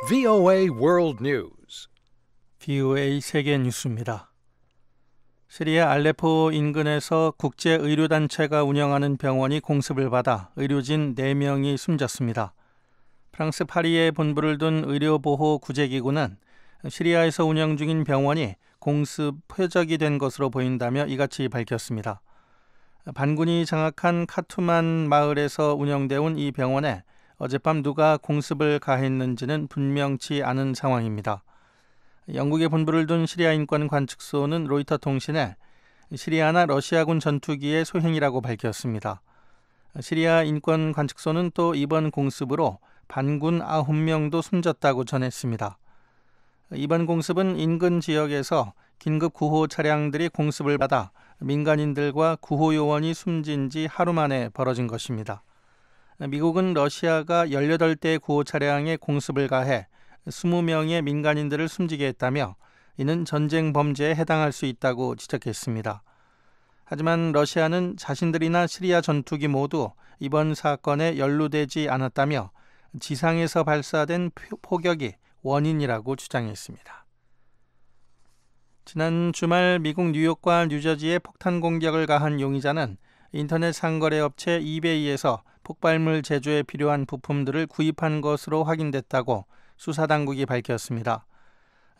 VOA World News. VOA 세계 뉴스입니다. 시리아 알레포 인근에서 국제의료단체가 운영하는 병원이 공습을 받아 의료진 4명이 숨졌습니다. 프랑스 파리에 본부를 둔 의료보호 구제기구는 시리아에서 운영 중인 병원이 공습 표적이 된 것으로 보인다며 이같이 밝혔습니다. 반군이 장악한 카투만 마을에서 운영되어 이 병원에 어젯밤 누가 공습을 가했는지는 분명치 않은 상황입니다. 영국에 본부를 둔 시리아 인권 관측소는 로이터 통신에 시리아나 러시아군 전투기의 소행이라고 밝혔습니다. 시리아 인권 관측소는 또 이번 공습으로 반군 9명도 숨졌다고 전했습니다. 이번 공습은 인근 지역에서 긴급 구호 차량들이 공습을 받아 민간인들과 구호 요원이 숨진 지 하루 만에 벌어진 것입니다. 미국은 러시아가 18대의 구호 차량에 공습을 가해 20명의 민간인들을 숨지게 했다며 이는 전쟁 범죄에 해당할 수 있다고 지적했습니다. 하지만 러시아는 자신들이나 시리아 전투기 모두 이번 사건에 연루되지 않았다며 지상에서 발사된 포격이 원인이라고 주장했습니다. 지난 주말 미국 뉴욕과 뉴저지에 폭탄 공격을 가한 용의자는 인터넷 상거래 업체 이베이에서 폭발물 제조에 필요한 부품들을 구입한 것으로 확인됐다고 수사당국이 밝혔습니다.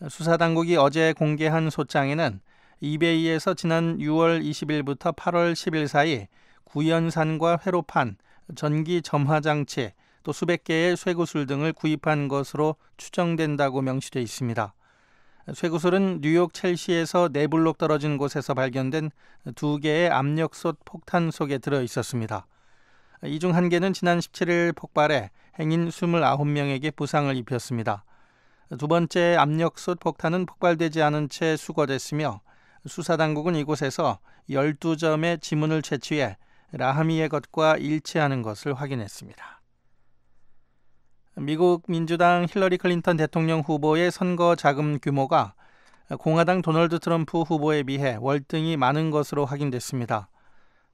수사당국이 어제 공개한 소장에는 이베이에서 지난 6월 20일부터 8월 10일 사이 구연산과 회로판, 전기 점화장치, 또 수백 개의 쇠구슬 등을 구입한 것으로 추정된다고 명시되어 있습니다. 쇠구슬은 뉴욕 첼시에서 4블록 떨어진 곳에서 발견된 2개의 압력솥 폭탄 속에 들어 있었습니다. 이 중 1개는 지난 17일 폭발해 행인 29명에게 부상을 입혔습니다. 두 번째 압력솥 폭탄은 폭발되지 않은 채 수거됐으며 수사당국은 이곳에서 12점의 지문을 채취해 라하미의 것과 일치하는 것을 확인했습니다. 미국 민주당 힐러리 클린턴 대통령 후보의 선거 자금 규모가 공화당 도널드 트럼프 후보에 비해 월등히 많은 것으로 확인됐습니다.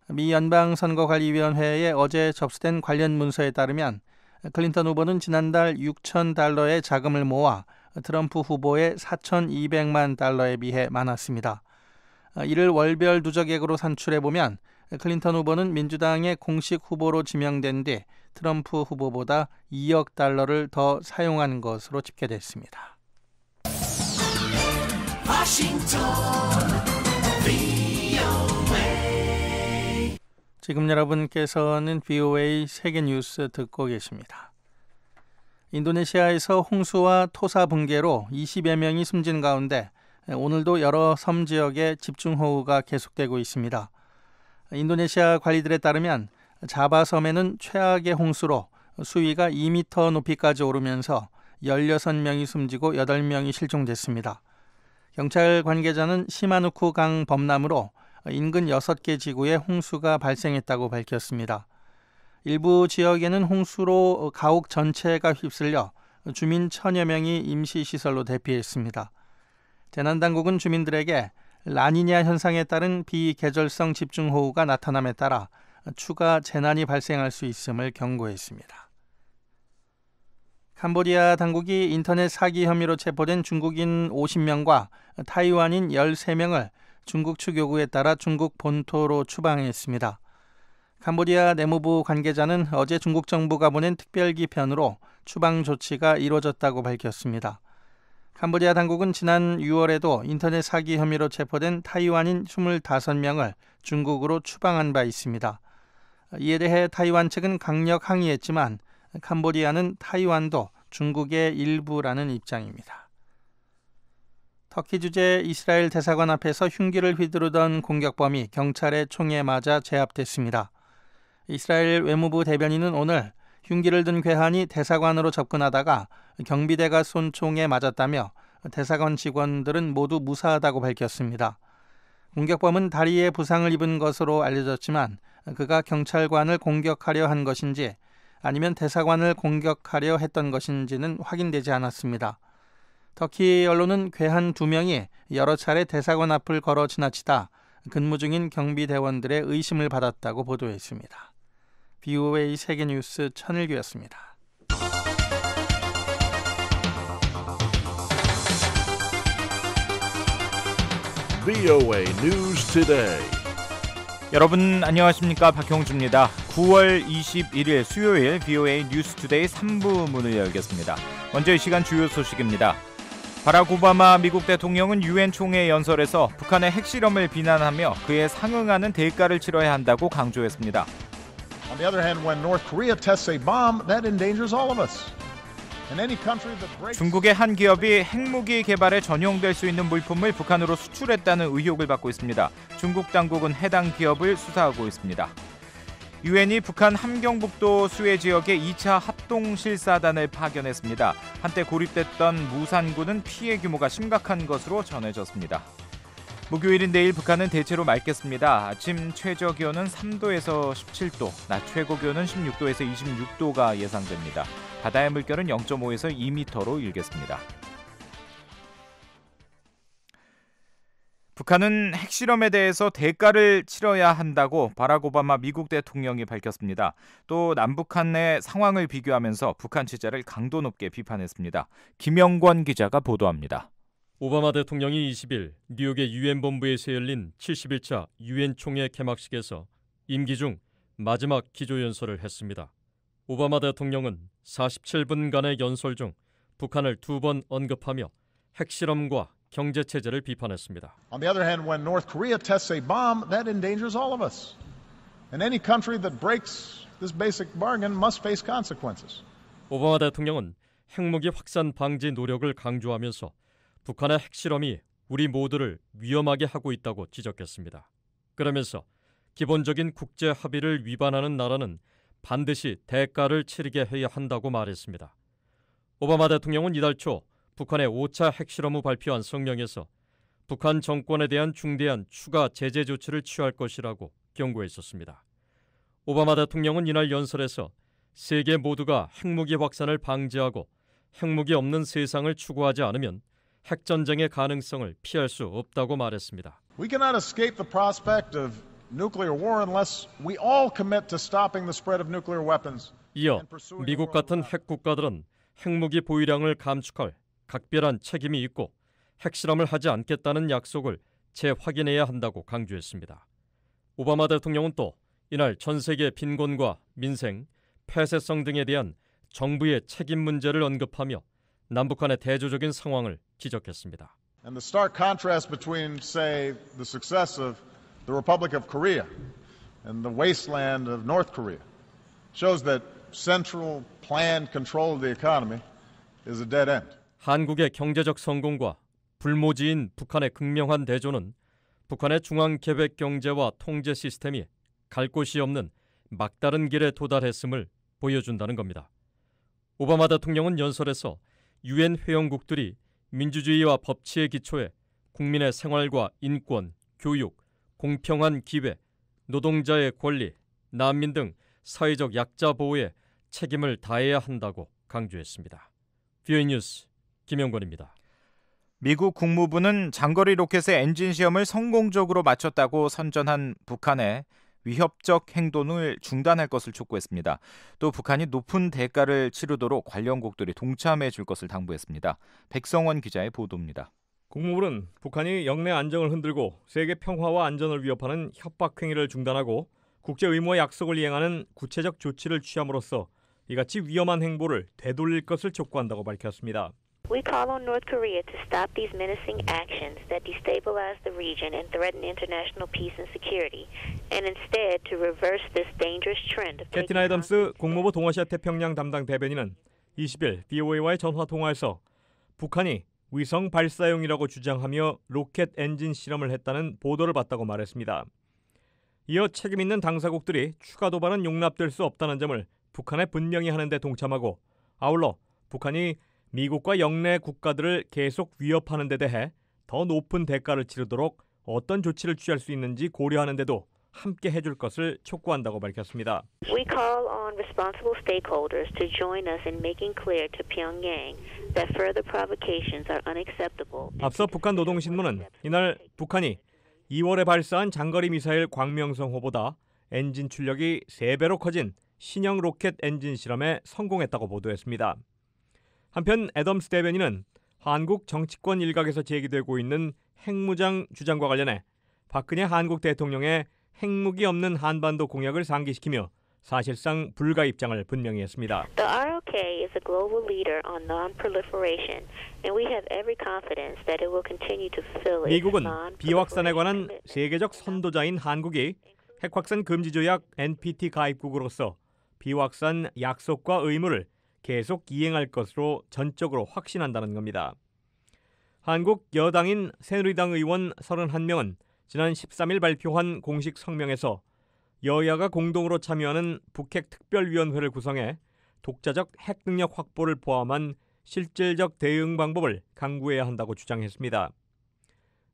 미 연방선거관리위원회에 어제 접수된 관련 문서에 따르면 클린턴 후보는 지난달 $6,000의 자금을 모아 트럼프 후보의 $4,200만 달러에 비해 많았습니다. 이를 월별 누적액으로 산출해보면 클린턴 후보는 민주당의 공식 후보로 지명된 뒤 트럼프 후보보다 $2억 달러를 더 사용한 것으로 집계됐습니다. 지금 여러분께서는 VOA 세계뉴스 듣고 계십니다. 인도네시아에서 홍수와 토사 붕괴로 20여 명이 숨진 가운데 오늘도 여러 섬 지역에 집중호우가 계속되고 있습니다. 인도네시아 관리들에 따르면 자바섬에는 최악의 홍수로 수위가 2m 높이까지 오르면서 16명이 숨지고 8명이 실종됐습니다. 경찰 관계자는 시마누쿠 강 범람으로 인근 6개 지구에 홍수가 발생했다고 밝혔습니다. 일부 지역에는 홍수로 가옥 전체가 휩쓸려 주민 1,000여 명이 임시시설로 대피했습니다. 재난당국은 주민들에게 라니냐 현상에 따른 비계절성 집중호우가 나타남에 따라 추가 재난이 발생할 수 있음을 경고했습니다. 캄보디아 당국이 인터넷 사기 혐의로 체포된 중국인 50명과 타이완인 13명을 중국 측 요구에 따라 중국 본토로 추방했습니다. 캄보디아 내무부 관계자는 어제 중국 정부가 보낸 특별기 편으로 추방 조치가 이루어졌다고 밝혔습니다. 캄보디아 당국은 지난 6월에도 인터넷 사기 혐의로 체포된 타이완인 25명을 중국으로 추방한 바 있습니다. 이에 대해 타이완 측은 강력 항의했지만 캄보디아는 타이완도 중국의 일부라는 입장입니다. 터키 주재 이스라엘 대사관 앞에서 흉기를 휘두르던 공격범이 경찰의 총에 맞아 제압됐습니다. 이스라엘 외무부 대변인은 오늘 흉기를 든 괴한이 대사관으로 접근하다가 경비대가 쏜 총에 맞았다며 대사관 직원들은 모두 무사하다고 밝혔습니다. 공격범은 다리에 부상을 입은 것으로 알려졌지만 그가 경찰관을 공격하려 한 것인지 아니면 대사관을 공격하려 했던 것인지는 확인되지 않았습니다. 터키 언론은 괴한 2명이 여러 차례 대사관 앞을 걸어 지나치다 근무 중인 경비대원들의 의심을 받았다고 보도했습니다. VOA 세계뉴스 천일규였습니다. VOA News Today. 여러분 안녕하십니까, 박형주입니다. 9월 21일 수요일 VOA 뉴스 투데이 3부 문을 열겠습니다. 먼저 이 시간 주요 소식입니다. 바락 오바마 미국 대통령은 유엔 총회 연설에서 북한의 핵실험을 비난하며 그에 상응하는 대가를 치러야 한다고 강조했습니다. On the other hand, when North Korea tests a bomb, that endangers all of us. 중국의 한 기업이 핵무기 개발에 전용될 수 있는 물품을 북한으로 수출했다는 의혹을 받고 있습니다. 중국 당국은 해당 기업을 수사하고 있습니다. 유엔이 북한 함경북도 수해 지역에 2차 합동실사단을 파견했습니다. 한때 고립됐던 무산군은 피해 규모가 심각한 것으로 전해졌습니다. 목요일인 내일 북한은 대체로 맑겠습니다. 아침 최저 기온은 3도에서 17도, 낮 최고 기온은 16도에서 26도가 예상됩니다. 바다의 물결은 0.5에서 2m로 일겠습니다. 북한은 핵실험에 대해서 대가를 치러야 한다고 바락 오바마 미국 대통령이 밝혔습니다. 또 남북한의 상황을 비교하면서 북한 취재를 강도 높게 비판했습니다. 김영권 기자가 보도합니다. 오바마 대통령이 20일 뉴욕의 유엔 본부에서 열린 71차 유엔 총회 개막식에서 임기 중 마지막 기조연설을 했습니다. 오바마 대통령은 47분간의 연설 중 북한을 2번 언급하며 핵실험과 경제체제를 비판했습니다. On the other hand, when North Korea tests a bomb, that endangers all of us. And any country that breaks this basic bargain must face consequences. 오바마 대통령은 핵무기 확산 방지 노력을 강조하면서 북한의 핵실험이 우리 모두를 위험하게 하고 있다고 지적했습니다. 그러면서 기본적인 국제 합의를 위반하는 나라는 반드시 대가를 치르게 해야 한다고 말했습니다. 오바마 대통령은 이달 초 북한의 5차 핵실험 후 발표한 성명에서 북한 정권에 대한 중대한 추가 제재 조치를 취할 것이라고 경고했었습니다. 오바마 대통령은 이날 연설에서 세계 모두가 핵무기 확산을 방지하고 핵무기 없는 세상을 추구하지 않으면 핵전쟁의 가능성을 피할 수 없다고 말했습니다. We cannot escape the prospect of nuclear war unless we all commit to stopping the spread of nuclear weapons. 이어 미국 같은 핵 국가들은 핵무기 보유량을 감축할 각별한 책임이 있고 핵실험을 하지 않겠다는 약속을 재확인해야 한다고 강조했습니다. 오바마 대통령은 또 이날 전 세계 빈곤과 민생, 폐쇄성 등에 대한 정부의 책임 문제를 언급하며 남북한의 대조적인 상황을 지적했습니다. And the stark contrast between, say, the success of the Republic of Korea and the wasteland of North Korea shows that central planned control of the economy is a dead end. 한국의 경제적 성공과 불모지인 북한의 극명한 대조는 북한의 중앙 계획 경제와 통제 시스템이 갈 곳이 없는 막다른 길에 도달했음을 보여준다는 겁니다. 오바마 대통령은 연설에서 유엔 회원국들이 민주주의와 법치의 기초에 국민의 생활과 인권, 교육, 공평한 기회, 노동자의 권리, 난민 등 사회적 약자 보호에 책임을 다해야 한다고 강조했습니다. VOA 뉴스 김영권입니다. 미국 국무부는 장거리 로켓의 엔진 시험을 성공적으로 마쳤다고 선전한 북한의 위협적 행동을 중단할 것을 촉구했습니다. 또 북한이 높은 대가를 치르도록 관련국들이 동참해 줄 것을 당부했습니다. 백성원 기자의 보도입니다. 국무부는 북한이 영내 안정을 흔들고 세계 평화와 안전을 위협하는 협박 행위를 중단하고 국제 의무와 약속을 이행하는 구체적 조치를 취함으로써 이같이 위험한 행보를 되돌릴 것을 촉구한다고 밝혔습니다. We call on North Korea to stop these menacing actions that destabilize the region and threaten international peace and security, and instead to reverse this dangerous trend of 캐틴 애덤스 국무부 동아시아 태평양 담당 대변인은 20일 VOA와의 전화 통화에서 북한이 위성 발사용이라고 주장하며 로켓 엔진 실험을 했다는 보도를 봤다고 말했습니다. 이어 책임 있는 당사국들이 추가 도발은 용납될 수 없다는 점을 북한에 분명히 하는 데 동참하고 아울러 북한이 미국과 영내 국가들을 계속 위협하는 데 대해 더 높은 대가를 치르도록 어떤 조치를 취할 수 있는지 고려하는 데도 함께 해줄 것을 촉구한다고 밝혔습니다. We call on responsible stakeholders to join us in making clear to Pyongyang that further provocations are unacceptable. 앞서 북한 노동신문은 이날 북한이 2월에 발사한 장거리 미사일 광명성호보다 엔진 출력이 3배로 커진 신형 로켓 엔진 실험에 성공했다고 보도했습니다. 한편 애덤스 대변인은 한국 정치권 일각에서 제기되고 있는 핵무장 주장과 관련해 박근혜 한국 대통령의 핵무기 없는 한반도 공약을 상기시키며 사실상 불가 입장을 분명히 했습니다. The ROK is a global leader on non-proliferation, and we have every confidence that it will continue to fulfill its 미국은 non-proliferation 비확산에 관한 commitment. 세계적 선도자인 한국이 핵확산 금지 조약 NPT 가입국으로서 비확산 약속과 의무를 계속 이행할 것으로 전적으로 확신한다는 겁니다. 한국 여당인 새누리당 의원 31명은 지난 13일 발표한 공식 성명에서 여야가 공동으로 참여하는 북핵 특별위원회를 구성해 독자적 핵 능력 확보를 포함한 실질적 대응 방법을 강구해야 한다고 주장했습니다.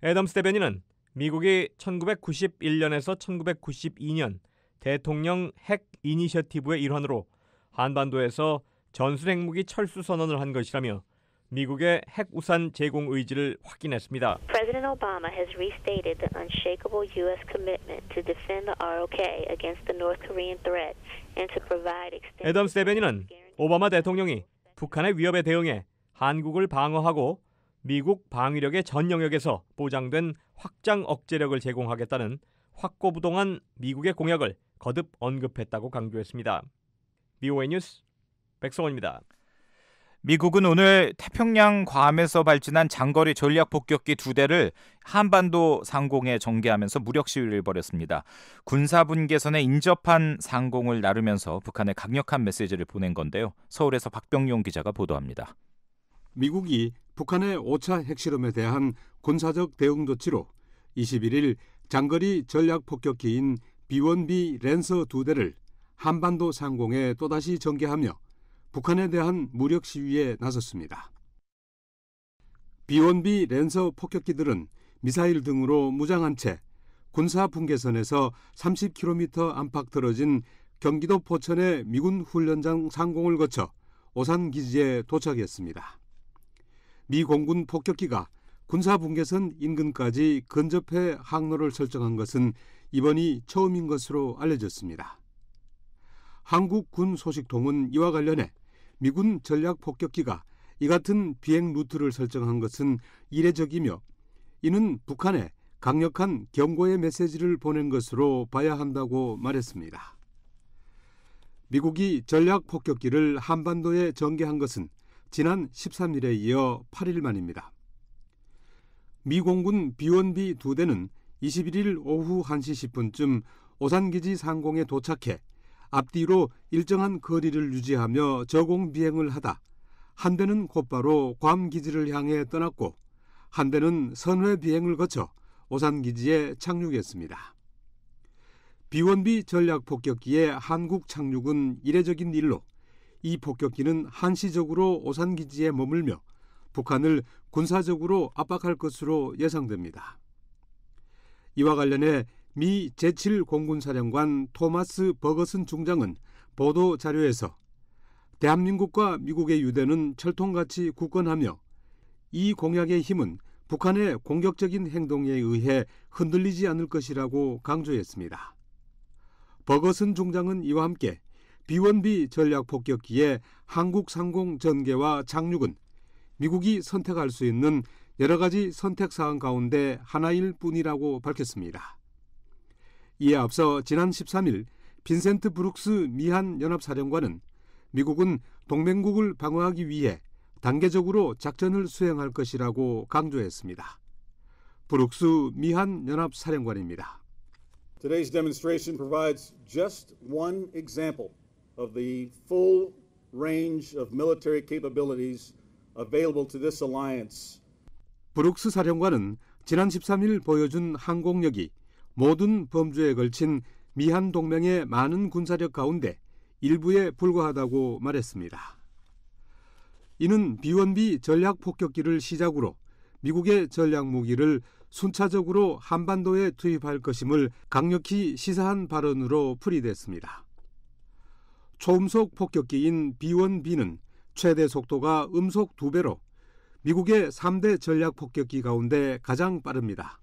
애덤스 대변인은 미국이 1991년에서 1992년 대통령 핵 이니셔티브의 일환으로 한반도에서 전술 핵무기 철수 선언을 한 것이라며 미국의 핵 우산 제공 의지를 확인했습니다. President Obama has restated the unshakable U.S. commitment to defend the ROK against the North Korean threat and to provide extended 애덤스 대변인은 오바마 대통령이 북한의 위협에 대응해 한국을 방어하고 미국 방위력의 전 영역에서 보장된 확장 억제력을 제공하겠다는 확고부동한 미국의 공약을 거듭 언급했다고 강조했습니다. BOA 뉴스 백성원입니다. 미국은 오늘 태평양 괌에서 발진한 장거리 전략 폭격기 2대를 한반도 상공에 전개하면서 무력 시위를 벌였습니다. 군사 분계선에 인접한 상공을 나르면서 북한에 강력한 메시지를 보낸 건데요. 서울에서 박병용 기자가 보도합니다. 미국이 북한의 5차 핵실험에 대한 군사적 대응 조치로 21일 장거리 전략 폭격기인 B-1B 랜서 2대를 한반도 상공에 또다시 전개하며 북한에 대한 무력 시위에 나섰습니다. B-1B 랜서 폭격기들은 미사일 등으로 무장한 채 군사 분계선에서 30km 안팎 떨어진 경기도 포천의 미군 훈련장 상공을 거쳐 오산 기지에 도착했습니다. 미 공군 폭격기가 군사 분계선 인근까지 근접해 항로를 설정한 것은 이번이 처음인 것으로 알려졌습니다. 한국 군 소식통은 이와 관련해 미군 전략 폭격기가 이 같은 비행 루트를 설정한 것은 이례적이며 이는 북한에 강력한 경고의 메시지를 보낸 것으로 봐야 한다고 말했습니다. 미국이 전략 폭격기를 한반도에 전개한 것은 지난 13일에 이어 8일 만입니다. 미 공군 B-1B 2대는 21일 오후 1시 10분쯤 오산기지 상공에 도착해 앞뒤로 일정한 거리를 유지하며 저공 비행을 하다 한 대는 곧바로 괌 기지를 향해 떠났고 한 대는 선회 비행을 거쳐 오산 기지에 착륙했습니다. B-1B 전략 폭격기의 한국 착륙은 이례적인 일로 이 폭격기는 한시적으로 오산 기지에 머물며 북한을 군사적으로 압박할 것으로 예상됩니다. 이와 관련해 미 제7공군사령관 토마스 버거슨 중장은 보도 자료에서 대한민국과 미국의 유대는 철통같이 굳건하며 이 공약의 힘은 북한의 공격적인 행동에 의해 흔들리지 않을 것이라고 강조했습니다. 버거슨 중장은 이와 함께 B-1B 전략 폭격기의 한국 상공 전개와 착륙은 미국이 선택할 수 있는 여러 가지 선택 사항 가운데 하나일 뿐이라고 밝혔습니다. 이에 앞서 지난 13일 빈센트 브룩스 미한 연합사령관은 미국은 동맹국을 방어하기 위해 단계적으로 작전을 수행할 것이라고 강조했습니다. 브룩스 미한 연합사령관입니다. Today's demonstration provides just one example of the full range of military capabilities available to this alliance. 브룩스 사령관은 지난 13일 보여준 항공력이 모든 범주에 걸친 미한 동맹의 많은 군사력 가운데 일부에 불과하다고 말했습니다. 이는 B-1B 전략 폭격기를 시작으로 미국의 전략 무기를 순차적으로 한반도에 투입할 것임을 강력히 시사한 발언으로 풀이됐습니다. 초음속 폭격기인 B-1B는 최대 속도가 음속 2배로 미국의 3대 전략 폭격기 가운데 가장 빠릅니다.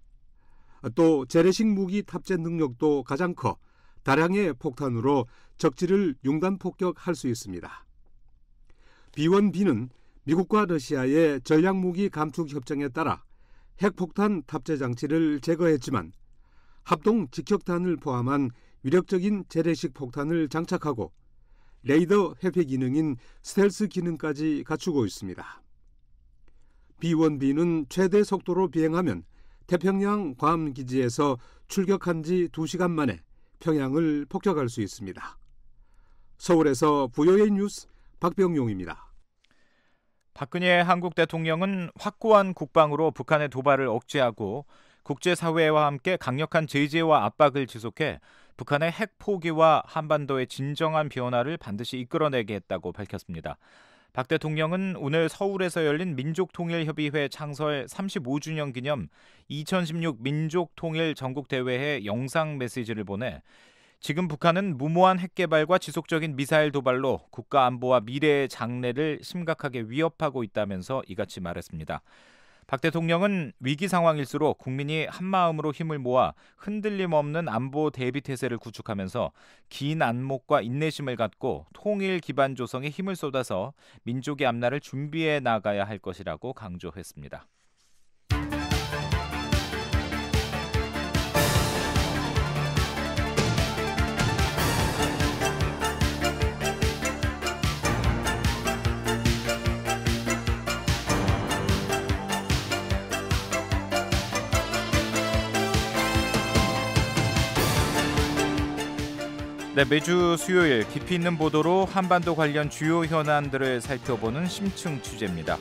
또 재래식 무기 탑재 능력도 가장 커 다량의 폭탄으로 적지를 융단 폭격할 수 있습니다. B-1B는 미국과 러시아의 전략무기 감축 협정에 따라 핵폭탄 탑재 장치를 제거했지만 합동 직격탄을 포함한 위력적인 재래식 폭탄을 장착하고 레이더 회피 기능인 스텔스 기능까지 갖추고 있습니다. B-1B는 최대 속도로 비행하면 태평양 괌 기지에서 출격한 지 2시간 만에 평양을 폭격할 수 있습니다. 서울에서 VOA 뉴스 박병용입니다. 박근혜 한국 대통령은 확고한 국방으로 북한의 도발을 억제하고 국제사회와 함께 강력한 제재와 압박을 지속해 북한의 핵 포기와 한반도의 진정한 변화를 반드시 이끌어내게 했다고 밝혔습니다. 박 대통령은 오늘 서울에서 열린 민족통일협의회 창설 35주년 기념 2016 민족통일 전국대회에 영상 메시지를 보내 지금 북한은 무모한 핵개발과 지속적인 미사일 도발로 국가 안보와 미래의 장래를 심각하게 위협하고 있다면서 이같이 말했습니다. 박 대통령은 위기 상황일수록 국민이 한마음으로 힘을 모아 흔들림 없는 안보 대비 태세를 구축하면서 긴 안목과 인내심을 갖고 통일 기반 조성에 힘을 쏟아서 민족의 앞날을 준비해 나가야 할 것이라고 강조했습니다. 네, 매주 수요일 깊이 있는 보도로 한반도 관련 주요 현안들을 살펴보는 심층 취재입니다.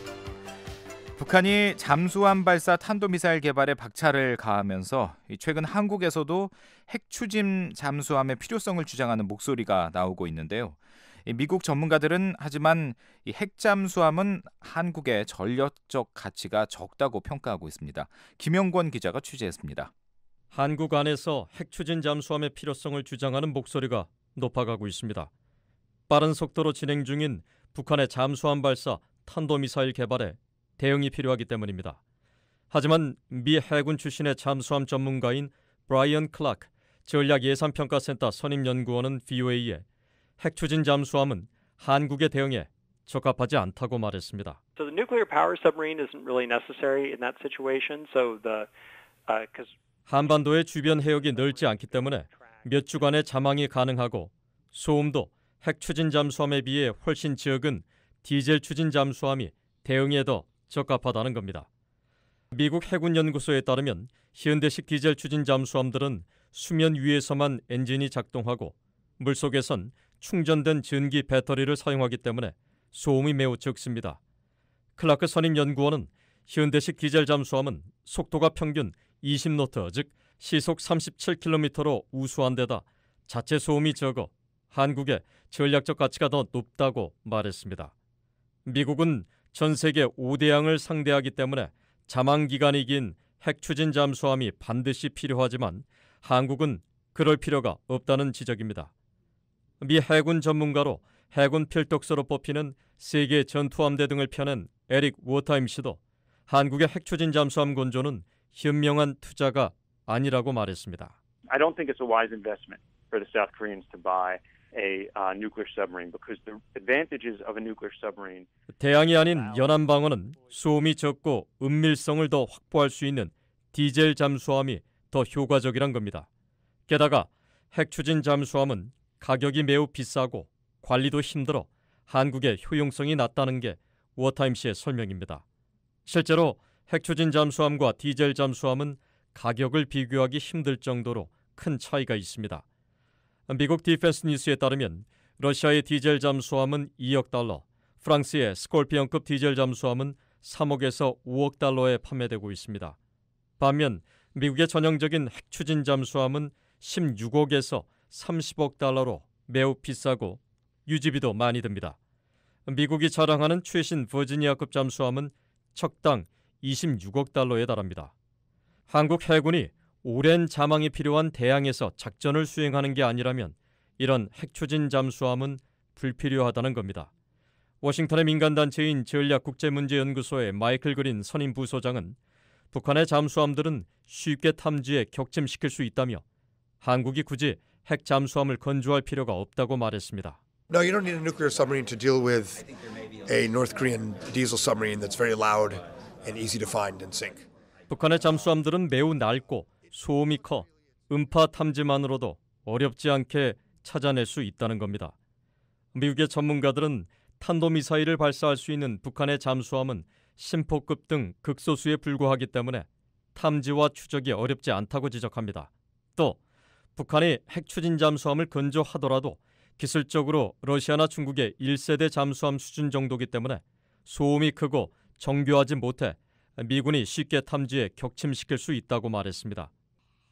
북한이 잠수함 발사 탄도미사일 개발에 박차를 가하면서 최근 한국에서도 핵 추진 잠수함의 필요성을 주장하는 목소리가 나오고 있는데요. 미국 전문가들은 하지만 이 핵 잠수함은 한국의 전략적 가치가 적다고 평가하고 있습니다. 김영권 기자가 취재했습니다. 한국 안에서 핵 추진 잠수함의 필요성을 주장하는 목소리가 높아가고 있습니다. 빠른 속도로 진행 중인 북한의 잠수함 발사 탄도미사일 개발에 대응이 필요하기 때문입니다. 하지만 미 해군 출신의 잠수함 전문가인 브라이언 클라크 전략예산평가센터 선임연구원은 VOA에 핵 추진 잠수함은 한국의 대응에 적합하지 않다고 말했습니다. So the nuclear power submarine isn't really necessary in that situation. So 한반도의 주변 해역이 넓지 않기 때문에 몇 주간의 잠항이 가능하고 소음도 핵 추진 잠수함에 비해 훨씬 적은 디젤 추진 잠수함이 대응에 더 적합하다는 겁니다. 미국 해군연구소에 따르면 현대식 디젤 추진 잠수함들은 수면 위에서만 엔진이 작동하고 물속에선 충전된 전기 배터리를 사용하기 때문에 소음이 매우 적습니다. 클라크 선임연구원은 현대식 디젤 잠수함은 속도가 평균 20노트, 즉 시속 37km로 우수한 데다 자체 소음이 적어 한국의 전략적 가치가 더 높다고 말했습니다. 미국은 전 세계 5대양을 상대하기 때문에 잠항 기간이 긴 핵 추진 잠수함이 반드시 필요하지만 한국은 그럴 필요가 없다는 지적입니다. 미 해군 전문가로 해군 필독서로 뽑히는 세계 전투함대 등을 펴낸 에릭 워타임 씨도 한국의 핵 추진 잠수함 건조는 현명한 투자가 아니라고 말했습니다. I don't think it's a wise investment for the South Koreans to buy a nuclear submarine because the advantages of a nuclear submarine. 대양이 아닌 연안방어는 소음이 적고 은밀성을 더 확보할 수 있는 디젤 잠수함이 더 효과적이란 겁니다. 게다가 핵 추진 잠수함은 가격이 매우 비싸고 관리도 힘들어 한국의 효용성이 낮다는 게 워타임 씨의 설명입니다. 실제로 핵 추진 잠수함과 디젤 잠수함은 가격을 비교하기 힘들 정도로 큰 차이가 있습니다. 미국 디펜스 뉴스에 따르면 러시아의 디젤 잠수함은 2억 달러, 프랑스의 스콜피언급 디젤 잠수함은 3억에서 5억 달러에 판매되고 있습니다. 반면 미국의 전형적인 핵 추진 잠수함은 16억에서 30억 달러로 매우 비싸고 유지비도 많이 듭니다. 미국이 자랑하는 최신 버지니아급 잠수함은 척당 26억 달러에 달합니다. 한국 해군이 오랜 잠항이 필요한 대양에서 작전을 수행하는 게 아니라면 이런 핵 추진 잠수함은 불필요하다는 겁니다. 워싱턴의 민간단체인 전략국제문제연구소의 마이클 그린 선임 부소장은 북한의 잠수함들은 쉽게 탐지에 격침시킬 수 있다며 한국이 굳이 핵 잠수함을 건조할 필요가 없다고 말했습니다. No, you don't need a nuclear submarine to deal with a North Korean diesel submarine that's very loud and easy to find and sink. 북한의 잠수함들은 매우 낡고 소음이 커 음파 탐지만으로도 어렵지 않게 찾아낼 수 있다는 겁니다. 미국의 전문가들은 탄도미사일을 발사할 수 있는 북한의 잠수함은 심포급 등 극소수에 불과하기 때문에 탐지와 추적이 어렵지 않다고 지적합니다. 또 북한이 핵추진 잠수함을 건조하더라도 기술적으로 러시아나 중국의 1세대 잠수함 수준 정도이기 때문에 소음이 크고 정교하지 못해 미군이 쉽게 탐지에 격침시킬 수 있다고 말했습니다.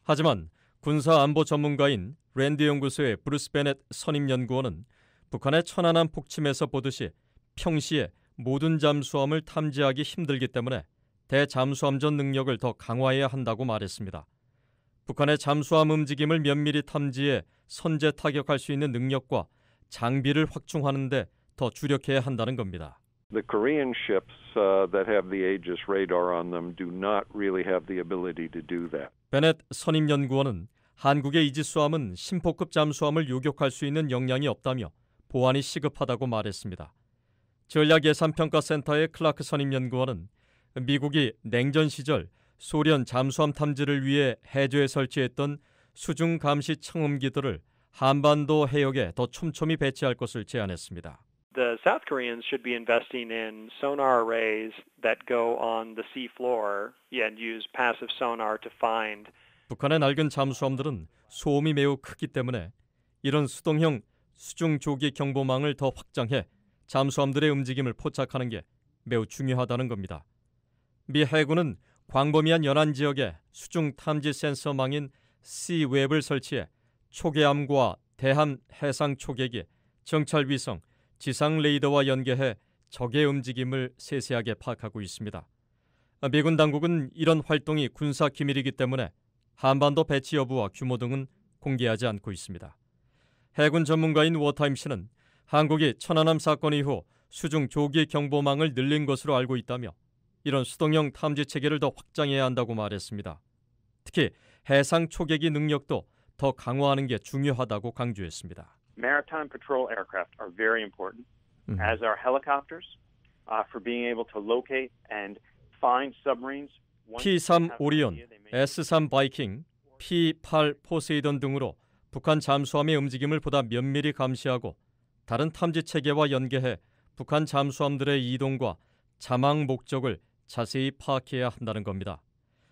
하지만 군사안보 전문가인 랜드 연구소의 브루스 베넷 선임연구원은 북한의 천안함 폭침에서 보듯이 평시에 모든 잠수함을 탐지하기 힘들기 때문에 대잠수함전 능력을 더 강화해야 한다고 말했습니다. 북한의 잠수함 움직임을 면밀히 탐지해 선제 타격할 수 있는 능력과 장비를 확충하는 데 더 주력해야 한다는 겁니다. The Korean ships that have the Aegis radar on them do not really have the ability to do that. 베넷 선임연구원은 한국의 이지스함은 심포급 잠수함을 요격할 수 있는 역량이 없다며 보완이 시급하다고 말했습니다. 전략예산평가센터의 클라크 선임연구원은 미국이 냉전 시절 소련 잠수함 탐지를 위해 해저에 설치했던 수중 감시 청음기들을 한반도 해역에 더 촘촘히 배치할 것을 제안했습니다. The South Koreans should be investing in sonar arrays that go on the sea floor and use passive sonar to find. 북한의 낡은 잠수함들은 소음이 매우 크기 때문에 이런 수동형 수중 조기 경보망을 더 확장해 잠수함들의 움직임을 포착하는 게 매우 중요하다는 겁니다. 미 해군은 광범위한 연안 지역에 수중 탐지 센서망인 Sea-Web을 설치해 초계함과 대함 해상 초계기, 정찰 위성, 지상 레이더와 연계해 적의 움직임을 세세하게 파악하고 있습니다. 미군 당국은 이런 활동이 군사 기밀이기 때문에 한반도 배치 여부와 규모 등은 공개하지 않고 있습니다. 해군 전문가인 워타임스는 한국이 천안함 사건 이후 수중 조기 경보망을 늘린 것으로 알고 있다며 이런 수동형 탐지 체계를 더 확장해야 한다고 말했습니다. 특히 해상 초계기 능력도 더 강화하는 게 중요하다고 강조했습니다. Maritime patrol aircraft are very important, as are helicopters, for being able to locate and find submarines. P-3 오리온, S-3 바이킹, P-8 포세이돈 등으로 북한 잠수함의 움직임을 보다 면밀히 감시하고 다른 탐지 체계와 연계해 북한 잠수함들의 이동과 자망 목적을 자세히 파악해야 한다는 겁니다.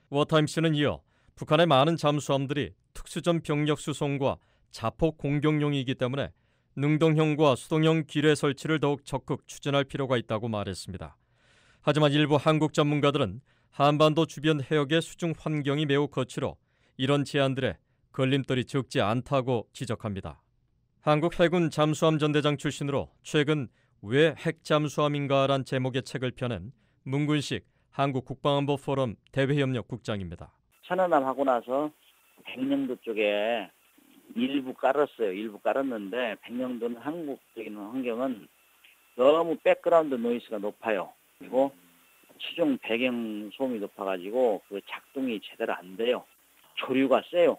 워타임스는 이어 북한의 많은 잠수함들이 특수전 병력 수송과 자폭 공격용이기 때문에 능동형과 수동형 기뢰 설치를 더욱 적극 추진할 필요가 있다고 말했습니다. 하지만 일부 한국 전문가들은 한반도 주변 해역의 수중 환경이 매우 거칠어 이런 제안들에 걸림돌이 적지 않다고 지적합니다. 한국 해군 잠수함 전대장 출신으로 최근 왜 핵잠수함인가란 제목의 책을 펴낸 문근식 한국 국방안보 포럼 대외협력 국장입니다. 천안함 하고 나서 백령도 쪽에 일부 깔았어요. 일부 깔았는데 백령도는 한국적인 환경은 너무 백그라운드 노이즈가 높아요. 그리고 수중 배경 소음이 높아가지고 그 작동이 제대로 안 돼요. 조류가 세요.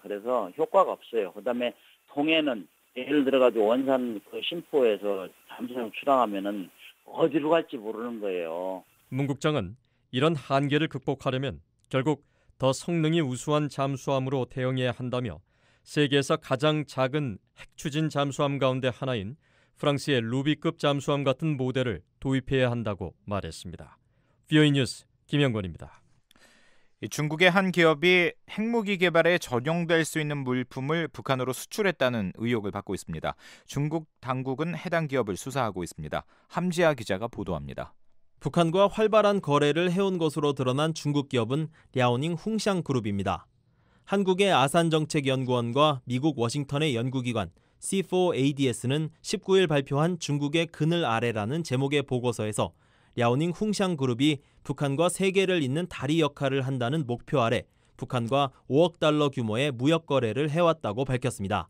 그래서 효과가 없어요. 그다음에 동해는 예를 들어가지고 원산 그 신포에서 잠수함 출항하면은 어디로 갈지 모르는 거예요. 문 국장은 이런 한계를 극복하려면 결국 더 성능이 우수한 잠수함으로 대응해야 한다며 세계에서 가장 작은 핵추진 잠수함 가운데 하나인 프랑스의 루비급 잠수함 같은 모델을 도입해야 한다고 말했습니다. VOA 뉴스 김영권입니다. 중국의 한 기업이 핵무기 개발에 전용될 수 있는 물품을 북한으로 수출했다는 의혹을 받고 있습니다. 중국 당국은 해당 기업을 수사하고 있습니다. 함지아 기자가 보도합니다. 북한과 활발한 거래를 해온 것으로 드러난 중국 기업은 랴오닝 훙샹 그룹입니다. 한국의 아산정책연구원과 미국 워싱턴의 연구기관 C4ADS는 19일 발표한 중국의 그늘 아래라는 제목의 보고서에서 랴오닝 훙샹 그룹이 북한과 세계를 잇는 다리 역할을 한다는 목표 아래 북한과 5억 달러 규모의 무역 거래를 해왔다고 밝혔습니다.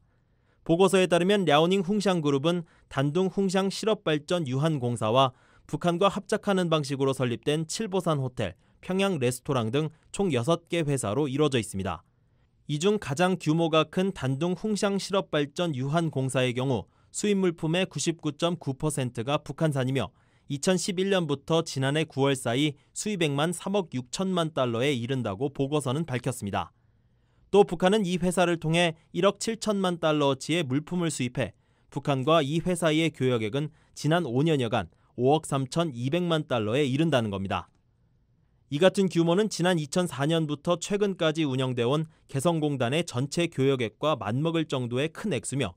보고서에 따르면 랴오닝 훙샹 그룹은 단둥 훙샹 실업발전 유한공사와 북한과 합작하는 방식으로 설립된 칠보산 호텔, 평양 레스토랑 등 총 6개 회사로 이루어져 있습니다. 이 중 가장 규모가 큰 단둥 훙샹 실업발전 유한공사의 경우 수입 물품의 99.9%가 북한산이며 2011년부터 지난해 9월 사이 수입액만 3억 6천만 달러에 이른다고 보고서는 밝혔습니다. 또 북한은 이 회사를 통해 1억 7천만 달러어치의 물품을 수입해 북한과 이 회사의 교역액은 지난 5년여간 5억 3,200만 달러에 이른다는 겁니다. 이 같은 규모는 지난 2004년부터 최근까지 운영되어온 개성공단의 전체 교역액과 맞먹을 정도의 큰 액수며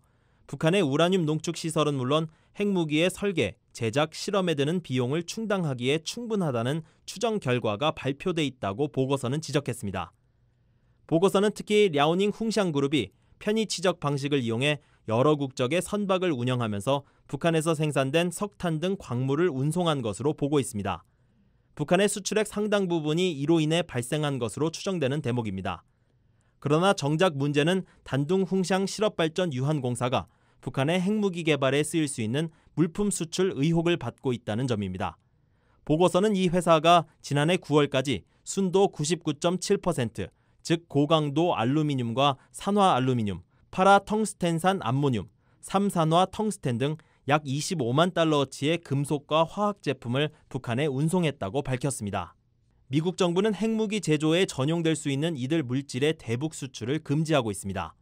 북한의 우라늄 농축 시설은 물론 핵무기의 설계, 제작, 실험에 드는 비용을 충당하기에 충분하다는 추정 결과가 발표돼 있다고 보고서는 지적했습니다. 보고서는 특히 랴오닝 훙샹그룹이 편의 취적 방식을 이용해 여러 국적의 선박을 운영하면서 북한에서 생산된 석탄 등 광물을 운송한 것으로 보고 있습니다. 북한의 수출액 상당 부분이 이로 인해 발생한 것으로 추정되는 대목입니다. 그러나 정작 문제는 단둥 훙샹 실업발전 유한공사가 북한의 핵무기 개발에 쓰일 수 있는 물품 수출 의혹을 받고 있다는 점입니다. 보고서는 이 회사가 지난해 9월까지 순도 99.7%, 즉 고강도 알루미늄과 산화 알루미늄, 파라 텅스텐산 암모늄, 3산화 텅스텐 등 약 25만 달러어치의 금속과 화학 제품을 북한에 운송했다고 밝혔습니다. 미국 정부는 핵무기 제조에 전용될 수 있는 이들 물질의 대북 수출을 금지하고 있습니다.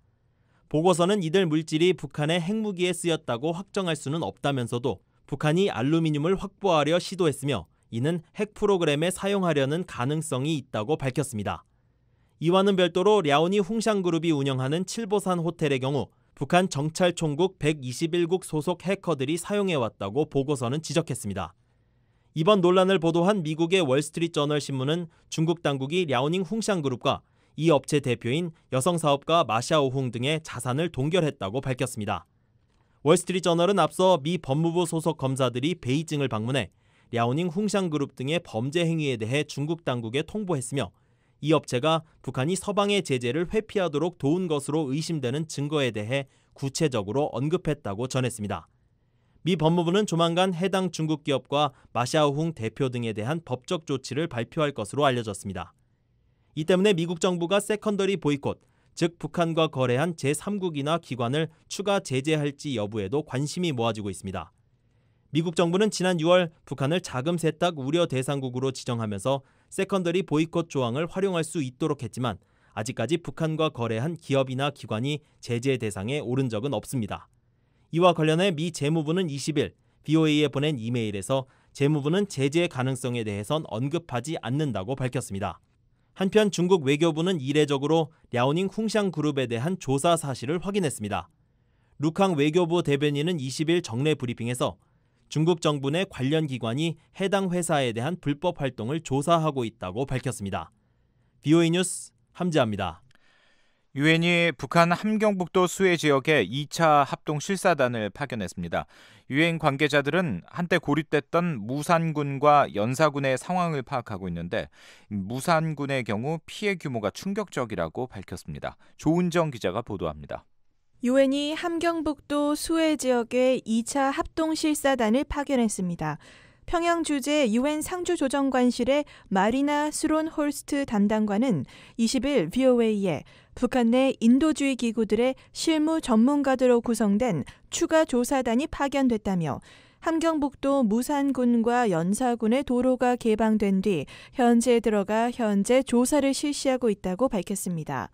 보고서는 이들 물질이 북한의 핵무기에 쓰였다고 확정할 수는 없다면서도 북한이 알루미늄을 확보하려 시도했으며 이는 핵 프로그램에 사용하려는 가능성이 있다고 밝혔습니다. 이와는 별도로 랴오닝 훙샹그룹이 운영하는 칠보산 호텔의 경우 북한 정찰총국 121국 소속 해커들이 사용해왔다고 보고서는 지적했습니다. 이번 논란을 보도한 미국의 월스트리트저널 신문은 중국 당국이 랴오닝 훙샹그룹과 이 업체 대표인 여성 사업가 마샤오홍 등의 자산을 동결했다고 밝혔습니다. 월스트리트저널은 앞서 미 법무부 소속 검사들이 베이징을 방문해 랴오닝 훙샹그룹 등의 범죄 행위에 대해 중국 당국에 통보했으며 이 업체가 북한이 서방의 제재를 회피하도록 도운 것으로 의심되는 증거에 대해 구체적으로 언급했다고 전했습니다. 미 법무부는 조만간 해당 중국 기업과 마샤오홍 대표 등에 대한 법적 조치를 발표할 것으로 알려졌습니다. 이 때문에 미국 정부가 세컨더리 보이콧, 즉 북한과 거래한 제3국이나 기관을 추가 제재할지 여부에도 관심이 모아지고 있습니다. 미국 정부는 지난 6월 북한을 자금 세탁 우려 대상국으로 지정하면서 세컨더리 보이콧 조항을 활용할 수 있도록 했지만 아직까지 북한과 거래한 기업이나 기관이 제재 대상에 오른 적은 없습니다. 이와 관련해 미 재무부는 20일 VOA에 보낸 이메일에서 재무부는 제재 가능성에 대해선 언급하지 않는다고 밝혔습니다. 한편 중국 외교부는 이례적으로 랴오닝 훙샹그룹에 대한 조사 사실을 확인했습니다. 루캉 외교부 대변인은 20일 정례 브리핑에서 중국 정부 내 관련 기관이 해당 회사에 대한 불법 활동을 조사하고 있다고 밝혔습니다. VOA 뉴스 함지아입니다. 유엔이 북한 함경북도 수해 지역에 2차 합동 실사단을 파견했습니다. 유엔 관계자들은 한때 고립됐던 무산군과 연사군의 상황을 파악하고 있는데 무산군의 경우 피해 규모가 충격적이라고 밝혔습니다. 조은정 기자가 보도합니다. 유엔이 함경북도 수해 지역에 2차 합동실사단을 파견했습니다. 평양 주재 유엔 상주조정관실의 마리나 스론홀스트 담당관은 20일 VOA에 북한 내 인도주의 기구들의 실무 전문가들로 구성된 추가 조사단이 파견됐다며 함경북도 무산군과 연사군의 도로가 개방된 뒤 현지에 들어가 현재 조사를 실시하고 있다고 밝혔습니다.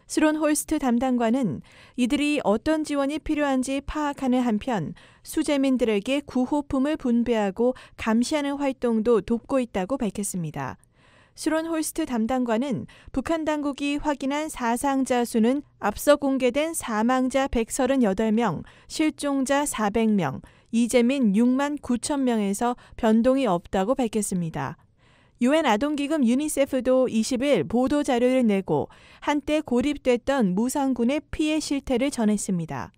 스론홀스트 담당관은 이들이 어떤 지원이 필요한지 파악하는 한편 수재민들에게 구호품을 분배하고 감시하는 활동도 돕고 있다고 밝혔습니다. 스론홀스트 담당관은 북한 당국이 확인한 사상자 수는 앞서 공개된 사망자 138명, 실종자 400명, 이재민 6만 9천 명에서 변동이 없다고 밝혔습니다. 유엔 아동기금 유니세프도 20일 보도자료를 내고 한때 고립됐던 무산군의 피해 실태를 전했습니다.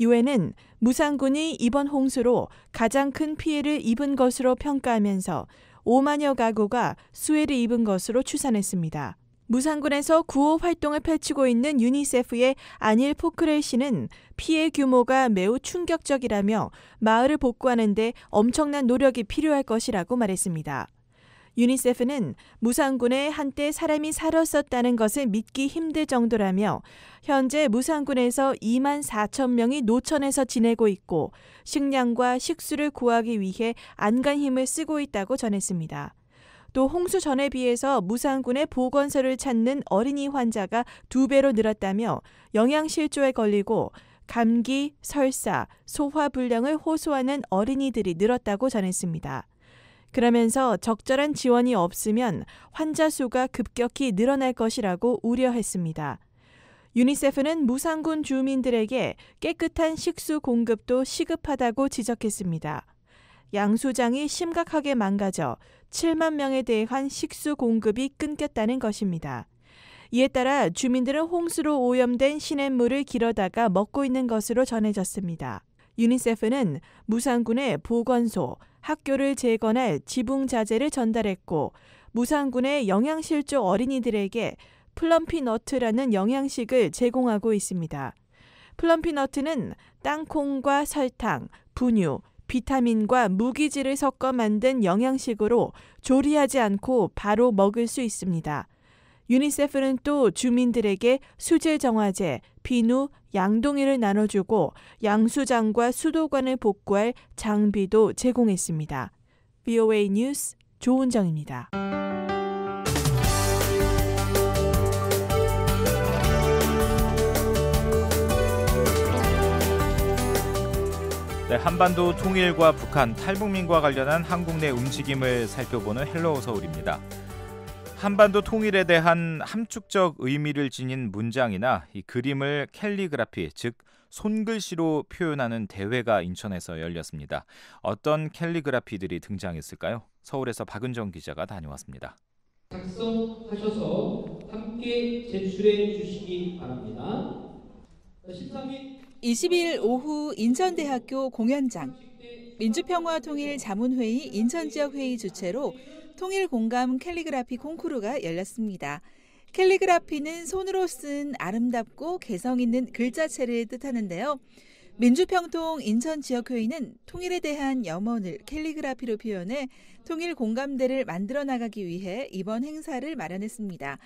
유엔은 무산군이 이번 홍수로 가장 큰 피해를 입은 것으로 평가하면서 5만여 가구가 수해를 입은 것으로 추산했습니다. 무산군에서 구호 활동을 펼치고 있는 유니세프의 아닐 포크렐 씨는 피해 규모가 매우 충격적이라며 마을을 복구하는 데 엄청난 노력이 필요할 것이라고 말했습니다. 유니세프는 무산군에 한때 사람이 살았었다는 것을 믿기 힘들 정도라며 현재 무산군에서 2만 4천 명이 노천에서 지내고 있고 식량과 식수를 구하기 위해 안간 힘을 쓰고 있다고 전했습니다. 또 홍수 전에 비해서 무산군의 보건소를 찾는 어린이 환자가 2배로 늘었다며 영양실조에 걸리고 감기, 설사, 소화불량을 호소하는 어린이들이 늘었다고 전했습니다. 그러면서 적절한 지원이 없으면 환자 수가 급격히 늘어날 것이라고 우려했습니다. 유니세프는 무산군 주민들에게 깨끗한 식수 공급도 시급하다고 지적했습니다. 양수장이 심각하게 망가져 7만 명에 대한 식수 공급이 끊겼다는 것입니다. 이에 따라 주민들은 홍수로 오염된 시냇물을 길어다가 먹고 있는 것으로 전해졌습니다. 유니세프는 무산군의 보건소, 학교를 재건할 지붕자재를 전달했고 무산군의 영양실조 어린이들에게 플럼피너트라는 영양식을 제공하고 있습니다. 플럼피너트는 땅콩과 설탕, 분유, 비타민과 무기질을 섞어 만든 영양식으로 조리하지 않고 바로 먹을 수 있습니다. 유니세프는 또 주민들에게 수질 정화제, 비누, 양동이를 나눠주고 양수장과 수도관을 복구할 장비도 제공했습니다. VOA 뉴스 조은정입니다. 네, 한반도 통일과 북한, 탈북민과 관련한 한국 내 움직임을 살펴보는 헬로우 서울입니다. 한반도 통일에 대한 함축적 의미를 지닌 문장이나 이 그림을 캘리그라피, 즉 손글씨로 표현하는 대회가 인천에서 열렸습니다. 어떤 캘리그라피들이 등장했을까요? 서울에서 박은정 기자가 다녀왔습니다. 작성하셔서 함께 제출해 주시기 바랍니다. 20일 오후 인천대학교 공연장 민주평화통일자문회의 인천지역회의 주최로 통일공감 캘리그라피 콩쿠르가 열렸습니다. 캘리그라피는 손으로 쓴 아름답고 개성 있는 글자체를 뜻하는데요. 민주평통 인천지역회의는 통일에 대한 염원을 캘리그라피로 표현해 통일공감대를 만들어 나가기 위해 이번 행사를 마련했습니다.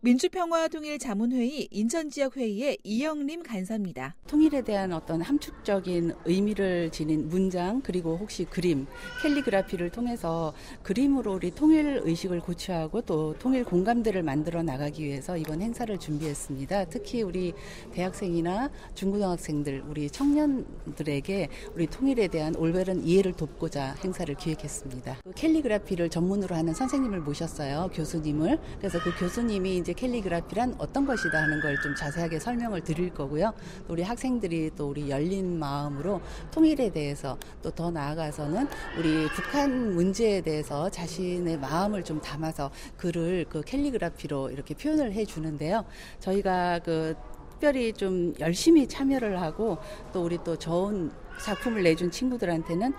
민주평화통일자문회의 인천지역회의의 이영림 간사입니다. 통일에 대한 어떤 함축적인 의미를 지닌 문장 그리고 혹시 그림, 캘리그라피를 통해서 그림으로 우리 통일 의식을 고취하고 또 통일 공감대를 만들어 나가기 위해서 이번 행사를 준비했습니다. 특히 우리 대학생이나 중고등학생들, 우리 청년들에게 우리 통일에 대한 올바른 이해를 돕고자 행사를 기획했습니다. 캘리그라피를 전문으로 하는 선생님을 모셨어요. 교수님을. 그래서 그 교수님이 이제 캘리그라피란 어떤 것이다 하는 걸 좀 자세하게 설명을 드릴 거고요. 우리 학생들이 또 우리 열린 마음으로 통일에 대해서 또 더 나아가서는 우리 북한 문제에 대해서 자신의 마음을 좀 담아서 글을 그 캘리그라피로 이렇게 표현을 해 주는데요. 저희가 특별히 좀 열심히 참여를 하고 또 우리 또 좋은 작품을 내준 친구들한테는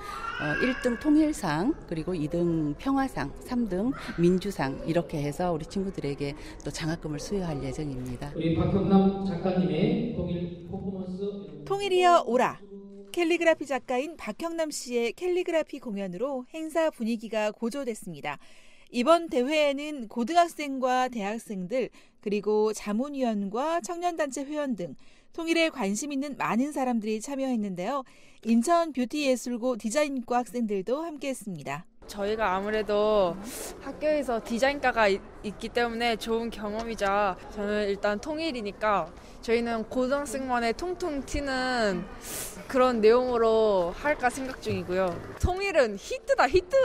1등 통일상, 그리고 2등 평화상, 3등 민주상 이렇게 해서 우리 친구들에게 또 장학금을 수여할 예정입니다. 우리 박형남 작가님의 통일 퍼포먼스 통일이여 오라. 캘리그라피 작가인 박형남 씨의 캘리그라피 공연으로 행사 분위기가 고조됐습니다. 이번 대회에는 고등학생과 대학생들 그리고 자문위원과 청년단체 회원 등 통일에 관심 있는 많은 사람들이 참여했는데요. 인천 뷰티예술고 디자인과 학생들도 함께했습니다. 저희가 아무래도 학교에서 디자인과가 있기 때문에 좋은 경험이자 저는 일단 통일이니까 저희는 고등학생만의 통통 튀는 그런 내용으로 할까 생각 중이고요. 통일은 히트다 히트!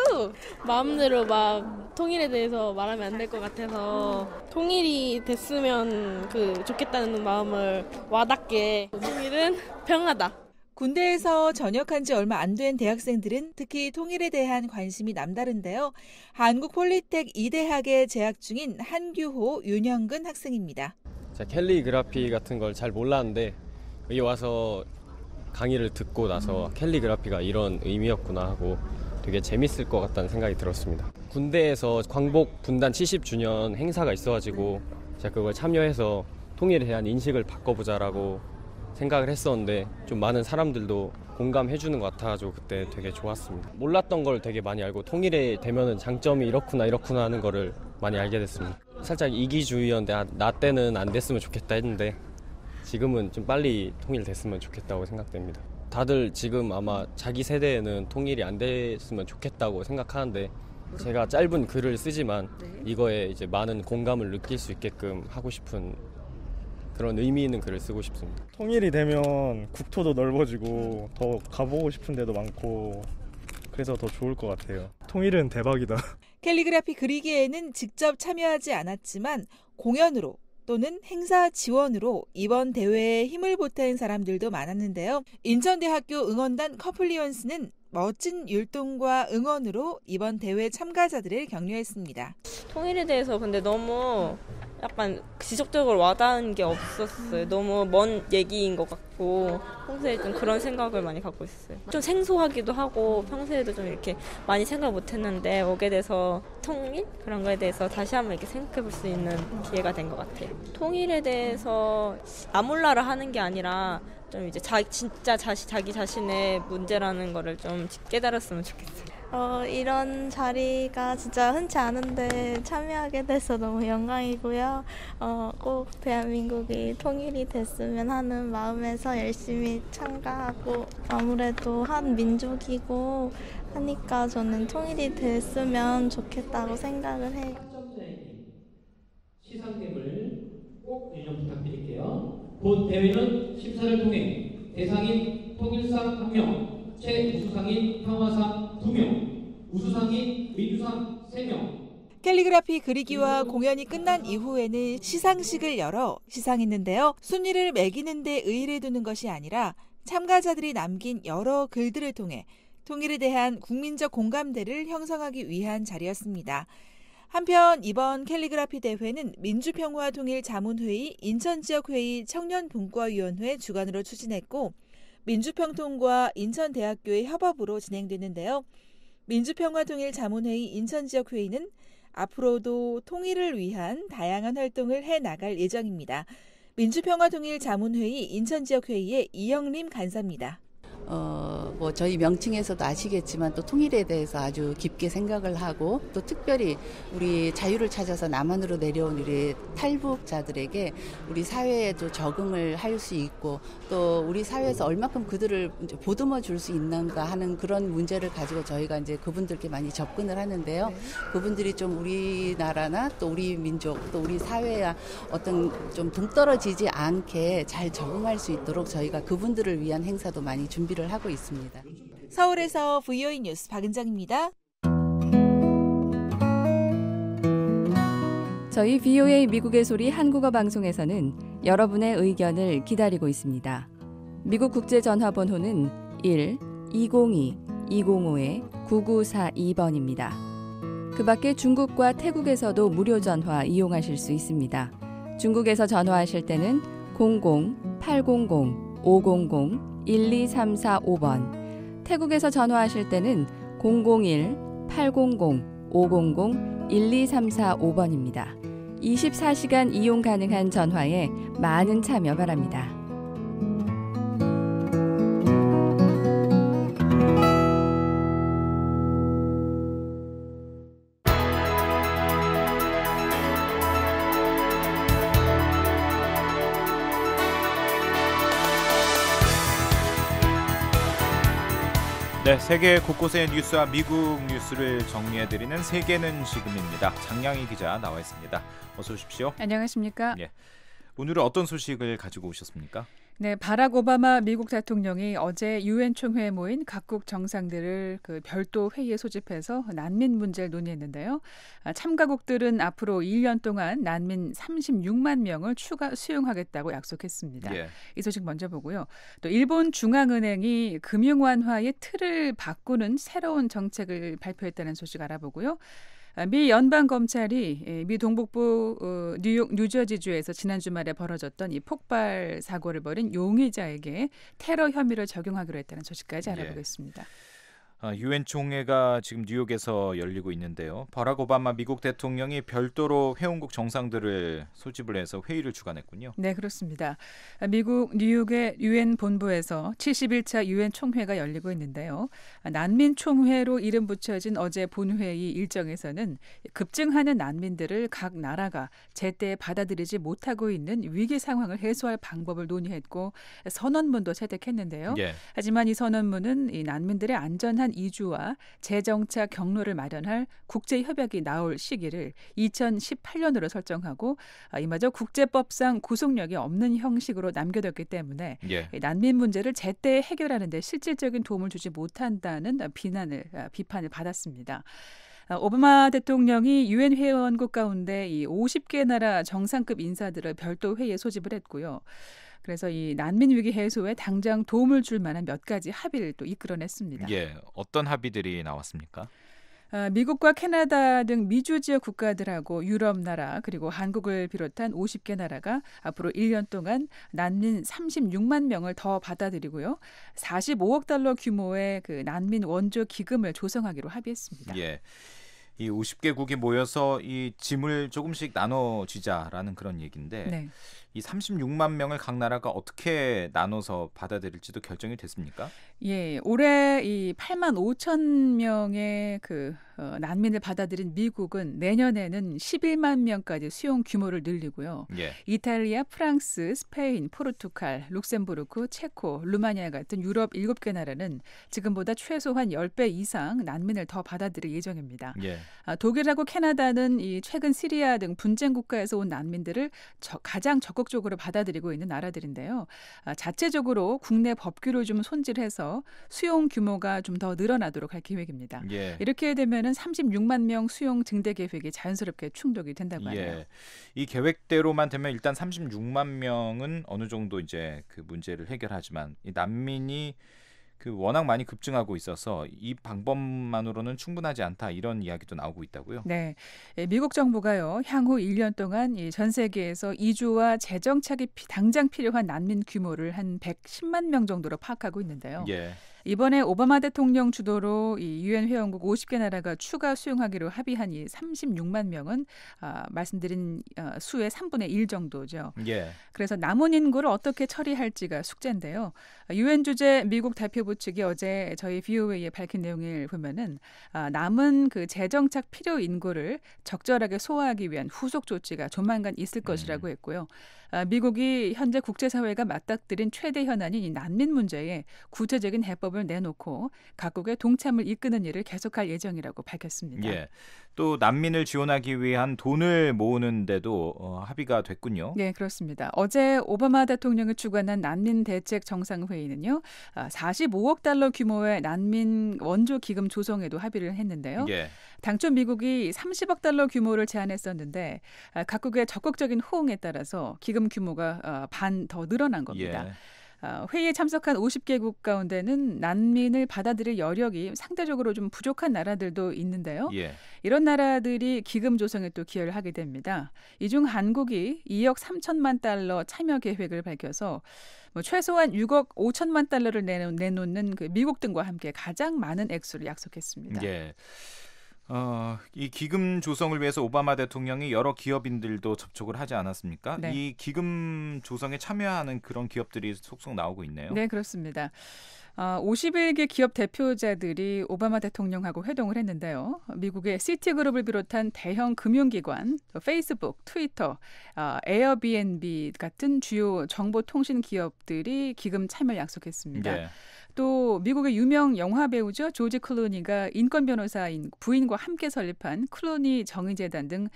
마음대로 막 통일에 대해서 말하면 안 될 것 같아서 통일이 됐으면 좋겠다는 마음을 와닿게 통일은 평화다. 군대에서 전역한 지 얼마 안 된 대학생들은 특히 통일에 대한 관심이 남다른데요. 한국폴리텍 2대학에 재학 중인 한규호, 윤영근 학생입니다. 제가 캘리그라피 같은 걸 잘 몰랐는데 여기 와서 강의를 듣고 나서 캘리그라피가 이런 의미였구나 하고 되게 재밌을 것 같다는 생각이 들었습니다. 군대에서 광복 분단 70주년 행사가 있어가지고 제가 그걸 참여해서 통일에 대한 인식을 바꿔보자라고 생각을 했었는데 좀 많은 사람들도 공감해주는 것 같아가지고 그때 되게 좋았습니다. 몰랐던 걸 되게 많이 알고 통일이 되면은 장점이 이렇구나 하는 거를 많이 알게 됐습니다. 살짝 이기주의였는데 나 때는 안 됐으면 좋겠다 했는데 지금은 좀 빨리 통일됐으면 좋겠다고 생각됩니다. 다들 지금 아마 자기 세대에는 통일이 안 됐으면 좋겠다고 생각하는데 제가 짧은 글을 쓰지만 이거에 이제 많은 공감을 느낄 수 있게끔 하고 싶은 그런 의미 있는 글을 쓰고 싶습니다. 통일이 되면 국토도 넓어지고 더 가보고 싶은 데도 많고 그래서 더 좋을 것 같아요. 통일은 대박이다. 캘리그라피 그리기에는 직접 참여하지 않았지만 공연으로 또는 행사 지원으로 이번 대회에 힘을 보탠 사람들도 많았는데요. 인천대학교 응원단 커플리언스는 멋진 율동과 응원으로 이번 대회 참가자들을 격려했습니다. 통일에 대해서 근데 너무 약간 지속적으로 와닿은 게 없었어요. 너무 먼 얘기인 것 같고 평소에 좀 그런 생각을 많이 갖고 있어요. 좀 생소하기도 하고 평소에도 좀 이렇게 많이 생각 못했는데 오게 돼서 통일? 그런 거에 대해서 다시 한번 이렇게 생각해 볼 수 있는 기회가 된 것 같아요. 통일에 대해서 아몰라를 하는 게 아니라 좀 이제 진짜 자기 자신의 문제라는 거를 좀 깨달았으면 좋겠어요. 이런 자리가 진짜 흔치 않은데 참여하게 돼서 너무 영광이고요. 꼭 대한민국이 통일이 됐으면 하는 마음에서 열심히 참가하고 아무래도 한 민족이고 하니까 저는 통일이 됐으면 좋겠다고 생각을 해요. 시상금을 꼭 좀 부탁드릴게요. 본 대회는 심사를 통해 대상인 통일상 1명, 최우수상인 평화상 2명, 우수상인 의주상 3명. 캘리그라피 그리기와 공연이 끝난 이후에는 시상식을 열어 시상했는데요. 순위를 매기는 데 의의를 두는 것이 아니라 참가자들이 남긴 여러 글들을 통해 통일에 대한 국민적 공감대를 형성하기 위한 자리였습니다. 한편 이번 캘리그라피 대회는 민주평화통일자문회의, 인천지역회의 청년분과위원회 주관으로 추진했고 민주평통과 인천대학교의 협업으로 진행됐는데요. 민주평화통일자문회의 인천지역회의는 앞으로도 통일을 위한 다양한 활동을 해나갈 예정입니다. 민주평화통일자문회의 인천지역회의의 이영림 간사입니다. 저희 명칭에서도 아시겠지만 또 통일에 대해서 아주 깊게 생각을 하고 또 특별히 우리 자유를 찾아서 남한으로 내려온 우리 탈북자들에게 우리 사회에도 적응을 할 수 있고 또 우리 사회에서 얼마큼 그들을 보듬어 줄 수 있는가 하는 그런 문제를 가지고 저희가 이제 그분들께 많이 접근을 하는데요. 그분들이 좀 우리나라나 또 우리 민족 또 우리 사회와 어떤 좀 동떨어지지 않게 잘 적응할 수 있도록 저희가 그분들을 위한 행사도 많이 준비를 하고 있습니다. 서울에서 VOA 뉴스 박은정입니다. 저희 VOA 미국의 소리 한국어 방송에서는 여러분의 의견을 기다리고 있습니다. 미국 국제전화번호는 1-202-205-9942번입니다. 그 밖에 중국과 태국에서도 무료 전화 이용하실 수 있습니다. 중국에서 전화하실 때는 00-800-500-12345번, 태국에서 전화하실 때는 001-800-500-12345번입니다. 24시간 이용 가능한 전화에 많은 참여 바랍니다. 네, 세계 곳곳의 뉴스와 미국 뉴스를 정리해드리는 세계는 지금입니다. 장량희 기자 나와 있습니다. 어서 오십시오. 안녕하십니까? 네, 오늘은 어떤 소식을 가지고 오셨습니까? 네, 바락 오바마 미국 대통령이 어제 유엔 총회에 모인 각국 정상들을 별도 회의에 소집해서 난민 문제를 논의했는데요. 참가국들은 앞으로 1년 동안 난민 36만 명을 추가 수용하겠다고 약속했습니다. 예. 이 소식 먼저 보고요. 또 일본 중앙은행이 금융 완화의 틀을 바꾸는 새로운 정책을 발표했다는 소식 알아보고요. 미 연방검찰이 미 동북부 뉴욕 뉴저지주에서 지난 주말에 벌어졌던 이 폭발 사고를 벌인 용의자에게 테러 혐의를 적용하기로 했다는 소식까지 알아보겠습니다. 유엔 총회가 지금 뉴욕에서 열리고 있는데요. 버락 오바마 미국 대통령이 별도로 회원국 정상들을 소집을 해서 회의를 주관했군요. 네, 그렇습니다. 미국 뉴욕의 유엔 본부에서 71차 유엔 총회가 열리고 있는데요. 난민 총회로 이름 붙여진 어제 본회의 일정에서는 급증하는 난민들을 각 나라가 제때 받아들이지 못하고 있는 위기 상황을 해소할 방법을 논의했고 선언문도 채택했는데요. 예. 하지만 이 선언문은 이 난민들의 안전한 이주와 재정착 경로를 마련할 국제 협약이 나올 시기를 2018년으로 설정하고 이마저 국제법상 구속력이 없는 형식으로 남겨뒀기 때문에 난민 문제를 제때 해결하는 데 실질적인 도움을 주지 못한다는 비판을 받았습니다. 오바마 대통령이 유엔 회원국 가운데 이 50개 나라 정상급 인사들을 별도 회의에 소집을 했고요. 그래서 이 난민 위기 해소에 당장 도움을 줄 만한 몇 가지 합의를 또 이끌어냈습니다. 예, 어떤 합의들이 나왔습니까? 미국과 캐나다 등 미주 지역 국가들하고 유럽 나라 그리고 한국을 비롯한 50개 나라가 앞으로 1년 동안 난민 36만 명을 더 받아들이고요. 45억 달러 규모의 그 난민 원조 기금을 조성하기로 합의했습니다. 예. 이 50개국이 모여서 이 짐을 조금씩 나눠지자라는 그런 얘기인데 네. 이 36만 명을 각 나라가 어떻게 나눠서 받아들일지도 결정이 됐습니까? 예, 올해 이 8만 5천 명의 그 난민을 받아들인 미국은 내년에는 11만 명까지 수용 규모를 늘리고요. 예. 이탈리아, 프랑스, 스페인, 포르투갈, 룩셈부르크, 체코, 루마니아 같은 유럽 7개 나라는 지금보다 최소한 10배 이상 난민을 더 받아들일 예정입니다. 예. 독일하고 캐나다는 이 최근 시리아 등 분쟁 국가에서 온 난민들을 가장 적극적으로 받아들이고 있는 나라들인데요. 자체적으로 국내 법규를 좀 손질해서 수용 규모가 좀 더 늘어나도록 할 계획입니다. 예. 이렇게 되면은 36만 명 수용 증대 계획이 자연스럽게 충족이 된다고 하네요. 예. 이 계획대로만 되면 일단 36만 명은 어느 정도 이제 그 문제를 해결하지만 이 난민이 그 워낙 많이 급증하고 있어서 이 방법만으로는 충분하지 않다 이런 이야기도 나오고 있다고요. 네, 미국 정부가요 향후 1년 동안 이 전 세계에서 이주와 재정착이 당장 필요한 난민 규모를 한 110만 명 정도로 파악하고 있는데요. 예. 이번에 오바마 대통령 주도로 이 유엔 회원국 50개 나라가 추가 수용하기로 합의한 이 36만 명은 말씀드린 수의 3분의 1 정도죠. 예. 그래서 남은 인구를 어떻게 처리할지가 숙제인데요. 유엔 주재 미국 대표부 측이 어제 저희 VOA에 밝힌 내용을 보면은 남은 그 재정착 필요 인구를 적절하게 소화하기 위한 후속 조치가 조만간 있을 것이라고 했고요. 미국이 현재 국제사회가 맞닥뜨린 최대 현안인 이 난민 문제에 구체적인 해법을 내놓고 각국의 동참을 이끄는 일을 계속할 예정이라고 밝혔습니다. 예. 또 난민을 지원하기 위한 돈을 모으는데도 합의가 됐군요. 네, 그렇습니다. 어제 오바마 대통령이 주관한 난민 대책 정상회의는요. 45억 달러 규모의 난민 원조 기금 조성에도 합의를 했는데요. 예. 당초 미국이 30억 달러 규모를 제안했었는데 각국의 적극적인 호응에 따라서 기금 규모가 반 더 늘어난 겁니다. 예. 회의에 참석한 50개국 가운데는 난민을 받아들일 여력이 상대적으로 좀 부족한 나라들도 있는데요. 예. 이런 나라들이 기금 조성에 또 기여를 하게 됩니다. 이 중 한국이 2억 3천만 달러 참여 계획을 밝혀서 최소한 6억 5천만 달러를 내놓는 그 미국 등과 함께 가장 많은 액수를 약속했습니다. 예. 이 기금 조성을 위해서 오바마 대통령이 여러 기업인들도 접촉을 하지 않았습니까? 네. 이 기금 조성에 참여하는 그런 기업들이 속속 나오고 있네요. 네, 그렇습니다. 51개 기업 대표자들이 오바마 대통령하고 회동을 했는데요. 미국의 시티그룹을 비롯한 대형 금융기관, 페이스북, 트위터, 에어비앤비 같은 주요 정보통신 기업들이 기금 참여 약속했습니다. 네. 또 미국의 유명 영화 배우죠. 조지 클루니가 인권 변호사인 부인과 함께 설립한 클루니 정의재단 등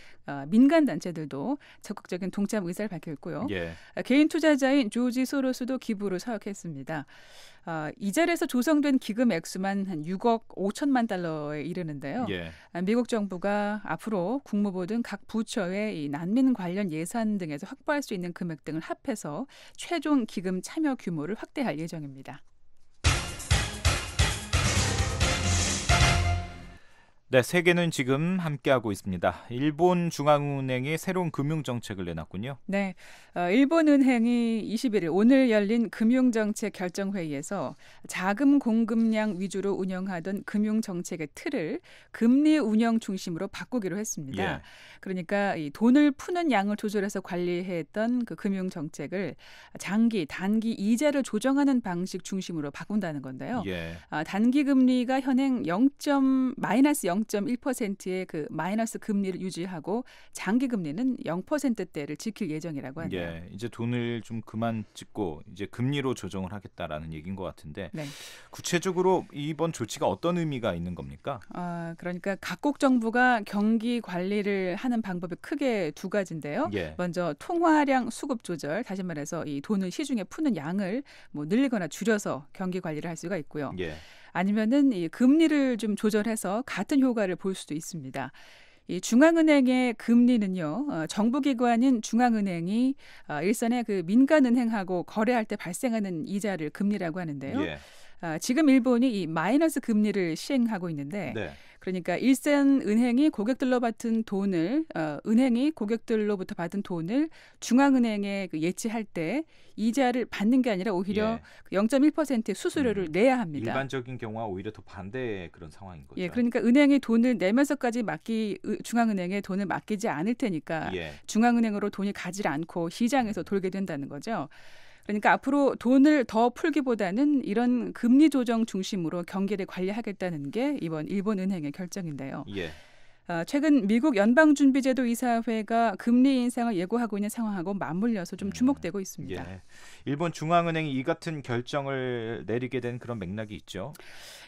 민간 단체들도 적극적인 동참 의사를 밝혔고요. 예. 개인 투자자인 조지 소로스도 기부를 서약했습니다. 이 자리에서 조성된 기금 액수만 한 6억 5천만 달러에 이르는데요. 예. 미국 정부가 앞으로 국무부 등 각 부처의 이 난민 관련 예산 등에서 확보할 수 있는 금액 등을 합해서 최종 기금 참여 규모를 확대할 예정입니다. 네, 세계는 지금 함께하고 있습니다. 일본 중앙은행이 새로운 금융정책을 내놨군요. 네, 일본은행이 21일 오늘 열린 금융정책 결정회의에서 자금 공급량 위주로 운영하던 금융정책의 틀을 금리 운영 중심으로 바꾸기로 했습니다. 예. 그러니까 이 돈을 푸는 양을 조절해서 관리했던 그 금융정책을 장기, 단기 이자를 조정하는 방식 중심으로 바꾼다는 건데요. 예. 단기 금리가 현행 마이너스 0.1%의 그 마이너스 금리를 유지하고 장기 금리는 0%대를 지킬 예정이라고 하네요. 예, 이제 돈을 좀 그만 찍고 이제 금리로 조정을 하겠다라는 얘기인 것 같은데 네. 구체적으로 이번 조치가 어떤 의미가 있는 겁니까? 그러니까 각국 정부가 경기 관리를 하는 방법이 크게 두 가지인데요. 예. 먼저 통화량 수급 조절, 다시 말해서 이 돈을 시중에 푸는 양을 뭐 늘리거나 줄여서 경기 관리를 할 수가 있고요. 예. 아니면은 이 금리를 좀 조절해서 같은 효과를 볼 수도 있습니다. 이 중앙은행의 금리는요, 정부기관인 중앙은행이 일선의 그 민간은행하고 거래할 때 발생하는 이자를 금리라고 하는데요. 예. 지금 일본이 이 마이너스 금리를 시행하고 있는데, 네. 그러니까 일선 은행이 고객들로 받은 돈을 은행이 고객들로부터 받은 돈을 중앙은행에 예치할 때 이자를 받는 게 아니라 오히려 0.1%의 수수료를 내야 합니다. 일반적인 경우와 오히려 더 반대의 그런 상황인 거죠. 예, 그러니까 은행이 돈을 내면서까지 중앙은행에 돈을 맡기지 않을 테니까 중앙은행으로 돈이 가지 않고 시장에서 돌게 된다는 거죠. 그러니까 앞으로 돈을 더 풀기보다는 이런 금리 조정 중심으로 경기를 관리하겠다는 게 이번 일본 은행의 결정인데요. 예. 최근 미국 연방준비제도 이사회가 금리 인상을 예고하고 있는 상황하고 맞물려서 좀 주목되고 있습니다. 예. 일본 중앙은행이 이 같은 결정을 내리게 된 그런 맥락이 있죠.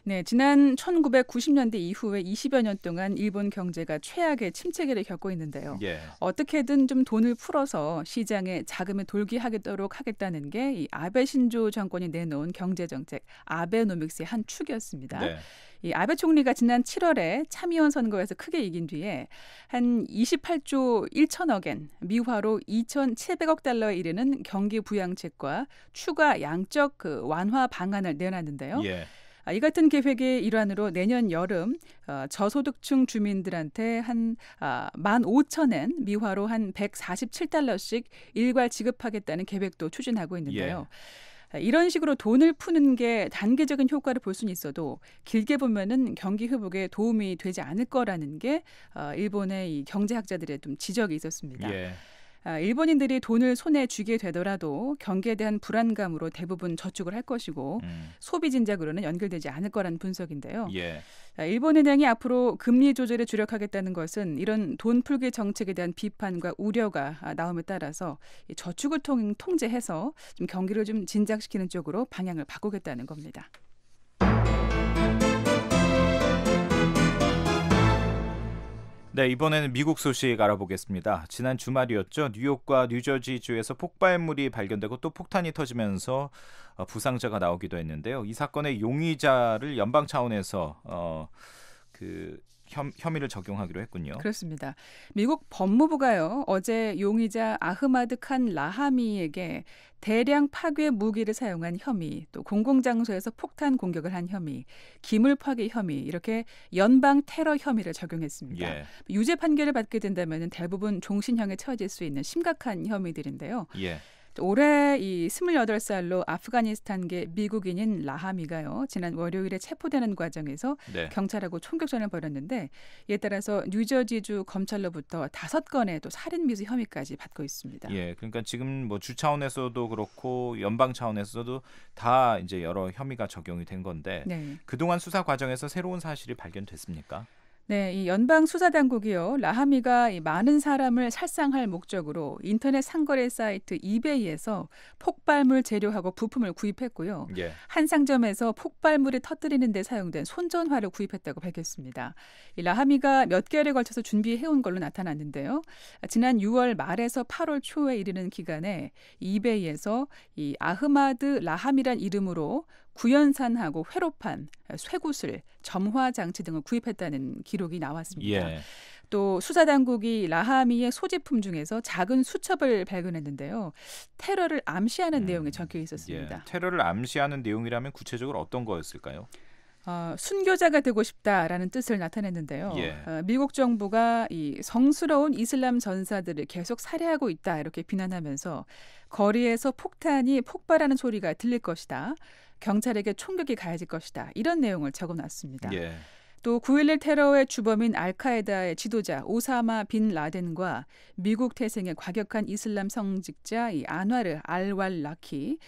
네, 지난 1990년대 이후에 20여 년 동안 일본 경제가 최악의 침체기를 겪고 있는데요. 예. 어떻게든 좀 돈을 풀어서 시장에 자금을 돌게 하도록 하겠다는 게 이 아베 신조 정권이 내놓은 경제정책 아베노믹스의 한 축이었습니다. 네. 이 아베 총리가 지난 7월에 참의원 선거에서 크게 이긴 뒤에 한 28조 1천억엔, 미화로 2,700억 달러에 이르는 경기 부양책과 추가 양적 완화 방안을 내놨는데요. 예. 이 같은 계획의 일환으로 내년 여름 저소득층 주민들한테 한 15,000엔, 미화로 한 147달러씩 일괄 지급하겠다는 계획도 추진하고 있는데요. 이런 식으로 돈을 푸는 게 단기적인 효과를 볼 수는 있어도 길게 보면은 경기 회복에 도움이 되지 않을 거라는 게 일본의 이 경제학자들의 좀 지적이 있었습니다. 예. 일본인들이 돈을 손에 쥐게 되더라도 경기에 대한 불안감으로 대부분 저축을 할 것이고 소비 진작으로는 연결되지 않을 거라는 분석인데요. 예. 일본은행이 앞으로 금리 조절에 주력하겠다는 것은 이런 돈 풀기 정책에 대한 비판과 우려가 나옴에 따라서 저축을 통제해서 좀 경기를 좀 진작시키는 쪽으로 방향을 바꾸겠다는 겁니다. 네, 이번에는 미국 소식 알아보겠습니다. 지난 주말이었죠. 뉴욕과 뉴저지주에서 폭발물이 발견되고 또 폭탄이 터지면서 부상자가 나오기도 했는데요. 이 사건의 용의자를 연방 차원에서 혐의를 적용하기로 했군요. 그렇습니다. 미국 법무부가요, 어제 용의자 아흐마드 칸 라하미에게 대량 파괴 무기를 사용한 혐의, 또 공공장소에서 폭탄 공격을 한 혐의, 기물 파괴 혐의, 이렇게 연방 테러 혐의를 적용했습니다. 예. 유죄 판결을 받게 된다면 대부분 종신형에 처해질 수 있는 심각한 혐의들인데요. 예. 올해 이 28살로 아프가니스탄계 미국인인 라하미가요, 지난 월요일에 체포되는 과정에서 경찰하고 총격전을 벌였는데, 이에 따라서 뉴저지주 검찰로부터 5건의 또 살인 미수 혐의까지 받고 있습니다. 예, 그러니까 지금 뭐 주 차원에서도 그렇고 연방 차원에서도 다 이제 여러 혐의가 적용이 된 건데, 그동안 수사 과정에서 새로운 사실이 발견됐습니까? 네, 이 연방 수사 당국이요, 라하미가 많은 사람을 살상할 목적으로 인터넷 상거래 사이트 이베이에서 폭발물 재료하고 부품을 구입했고요. 한 상점에서 폭발물을 터뜨리는 데 사용된 손전화를 구입했다고 밝혔습니다. 이 라하미가 몇 개월에 걸쳐서 준비해온 걸로 나타났는데요. 지난 6월 말에서 8월 초에 이르는 기간에 이베이에서 이 아흐마드 라하미란 이름으로 구연산하고 회로판, 쇠구슬, 점화 장치 등을 구입했다는 기록이 나왔습니다. 예. 또 수사당국이 라하미의 소지품 중에서 작은 수첩을 발견했는데요. 테러를 암시하는 내용이 적혀 있었습니다. 예. 테러를 암시하는 내용이라면 구체적으로 어떤 거였을까요? 순교자가 되고 싶다라는 뜻을 나타냈는데요. 예. 미국 정부가 이 성스러운 이슬람 전사들을 계속 살해하고 있다 이렇게 비난하면서 거리에서 폭탄이 폭발하는 소리가 들릴 것이다. 경찰에게 총격이 가해질 것이다. 이런 내용을 적어놨습니다. 예. 또 9.11 테러의 주범인 알카에다의 지도자 오사마 빈 라덴과 미국 태생의 과격한 이슬람 성직자 이 안와르 알왈라키,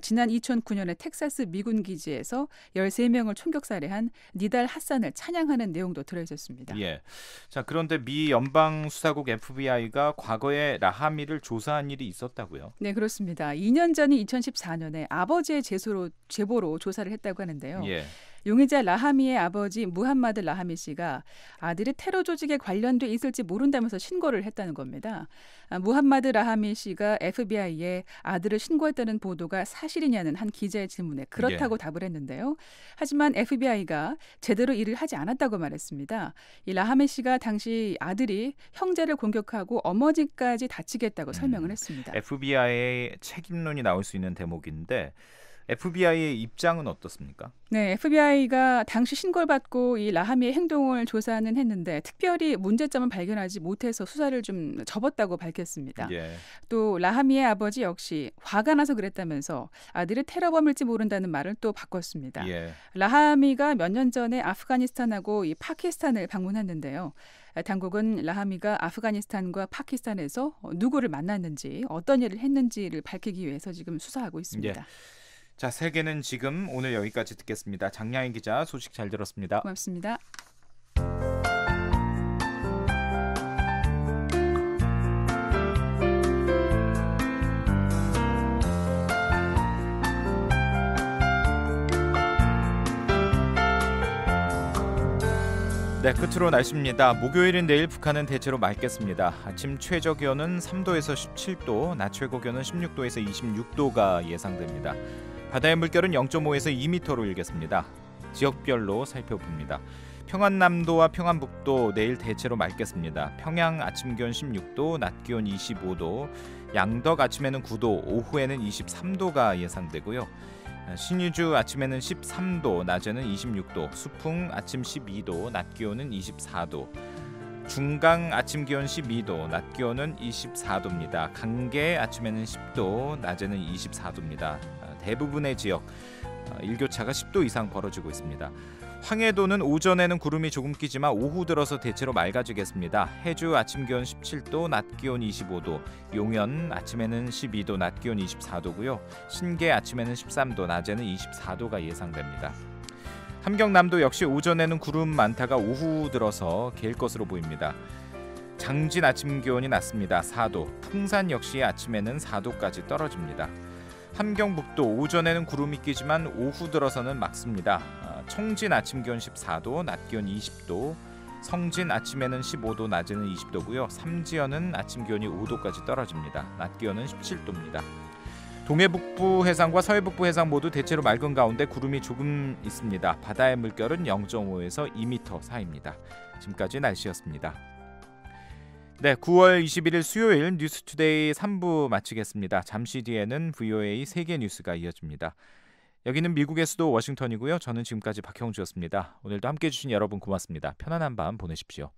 지난 2009년에 텍사스 미군 기지에서 13명을 총격살해한 니달 하산을 찬양하는 내용도 들어있었습니다. 예. 자, 그런데 미 연방수사국 FBI가 과거에 라하미를 조사한 일이 있었다고요? 네, 그렇습니다. 2년 전인 2014년에 아버지의 제보로 조사를 했다고 하는데요. 예. 용의자 라하미의 아버지 무함마드 라하미 씨가 아들이 테러 조직에 관련돼 있을지 모른다면서 신고를 했다는 겁니다. 무함마드 라하미 씨가 FBI에 아들을 신고했다는 보도가 사실이냐는 한 기자의 질문에 그렇다고 답을 했는데요. 하지만 FBI가 제대로 일을 하지 않았다고 말했습니다. 이 라하미 씨가 당시 아들이 형제를 공격하고 어머니까지 다치게 했다고 설명을 했습니다. FBI의 책임론이 나올 수 있는 대목인데 FBI의 입장은 어떻습니까? 네, FBI가 당시 신고를 받고 이 라하미의 행동을 조사는 했는데 특별히 문제점을 발견하지 못해서 수사를 좀 접었다고 밝혔습니다. 예. 또 라하미의 아버지 역시 화가 나서 그랬다면서 아들이 테러범일지 모른다는 말을 또 바꿨습니다. 예. 라하미가 몇 년 전에 아프가니스탄하고 이 파키스탄을 방문했는데요. 당국은 라하미가 아프가니스탄과 파키스탄에서 누구를 만났는지 어떤 일을 했는지를 밝히기 위해서 지금 수사하고 있습니다. 예. 자, 세계는 지금 오늘 여기까지 듣겠습니다. 장량희 기자 소식 잘 들었습니다. 고맙습니다. 네, 끝으로 날씨입니다. 목요일인 내일 북한은 대체로 맑겠습니다. 아침 최저 기온은 3도에서 17도, 낮 최고 기온은 16도에서 26도가 예상됩니다. 바다의 물결은 0.5에서 2m로 일겠습니다. 지역별로 살펴봅니다. 평안남도와 평안북도 내일 대체로 맑겠습니다. 평양 아침 기온 16도, 낮 기온 25도, 양덕 아침에는 9도, 오후에는 23도가 예상되고요. 신의주 아침에는 13도, 낮에는 26도, 수풍 아침 12도, 낮 기온은 24도, 중강 아침 기온 12도, 낮 기온은 24도입니다. 강계 아침에는 10도, 낮에는 24도입니다. 대부분의 지역 일교차가 10도 이상 벌어지고 있습니다. 황해도는 오전에는 구름이 조금 끼지만 오후 들어서 대체로 맑아지겠습니다. 해주 아침 기온 17도, 낮 기온 25도, 용연 아침에는 12도, 낮 기온 24도고요. 신계 아침에는 13도, 낮에는 24도가 예상됩니다. 함경남도 역시 오전에는 구름 많다가 오후 들어서 개일 것으로 보입니다. 장진 아침 기온이 낮습니다. 4도, 풍산 역시 아침에는 4도까지 떨어집니다. 함경북도 오전에는 구름이 끼지만 오후 들어서는 맑습니다. 청진 아침 기온 14도, 낮 기온 20도, 성진 아침에는 15도, 낮에는 20도고요. 삼지연은 아침 기온이 5도까지 떨어집니다. 낮 기온은 17도입니다. 동해북부 해상과 서해북부 해상 모두 대체로 맑은 가운데 구름이 조금 있습니다. 바다의 물결은 0.5에서 2m 사이입니다. 지금까지 날씨였습니다. 네, 9월 21일 수요일 뉴스투데이 3부 마치겠습니다. 잠시 뒤에는 VOA 세계 뉴스가 이어집니다. 여기는 미국의 수도 워싱턴이고요. 저는 지금까지 박형주였습니다. 오늘도 함께해 주신 여러분 고맙습니다. 편안한 밤 보내십시오.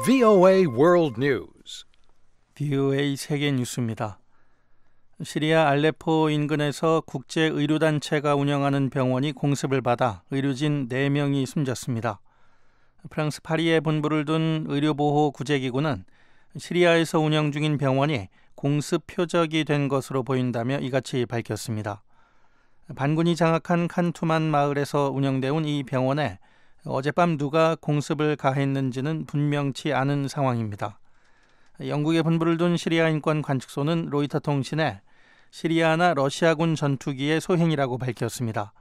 VOA World News. VOA 세계 뉴스입니다. 시리아 알레포 인근에서 국제의료단체가 운영하는 병원이 공습을 받아 의료진 4명이 숨졌습니다. 프랑스 파리에 본부를 둔 의료보호 구제기구는 시리아에서 운영 중인 병원이 공습 표적이 된 것으로 보인다며 이같이 밝혔습니다. 반군이 장악한 칸투만 마을에서 운영되어 온 이 병원에 어젯밤 누가 공습을 가했는지는 분명치 않은 상황입니다. 영국에 본부를 둔 시리아 인권 관측소는 로이터 통신에 시리아나 러시아군 전투기의 소행이라고 밝혔습니다.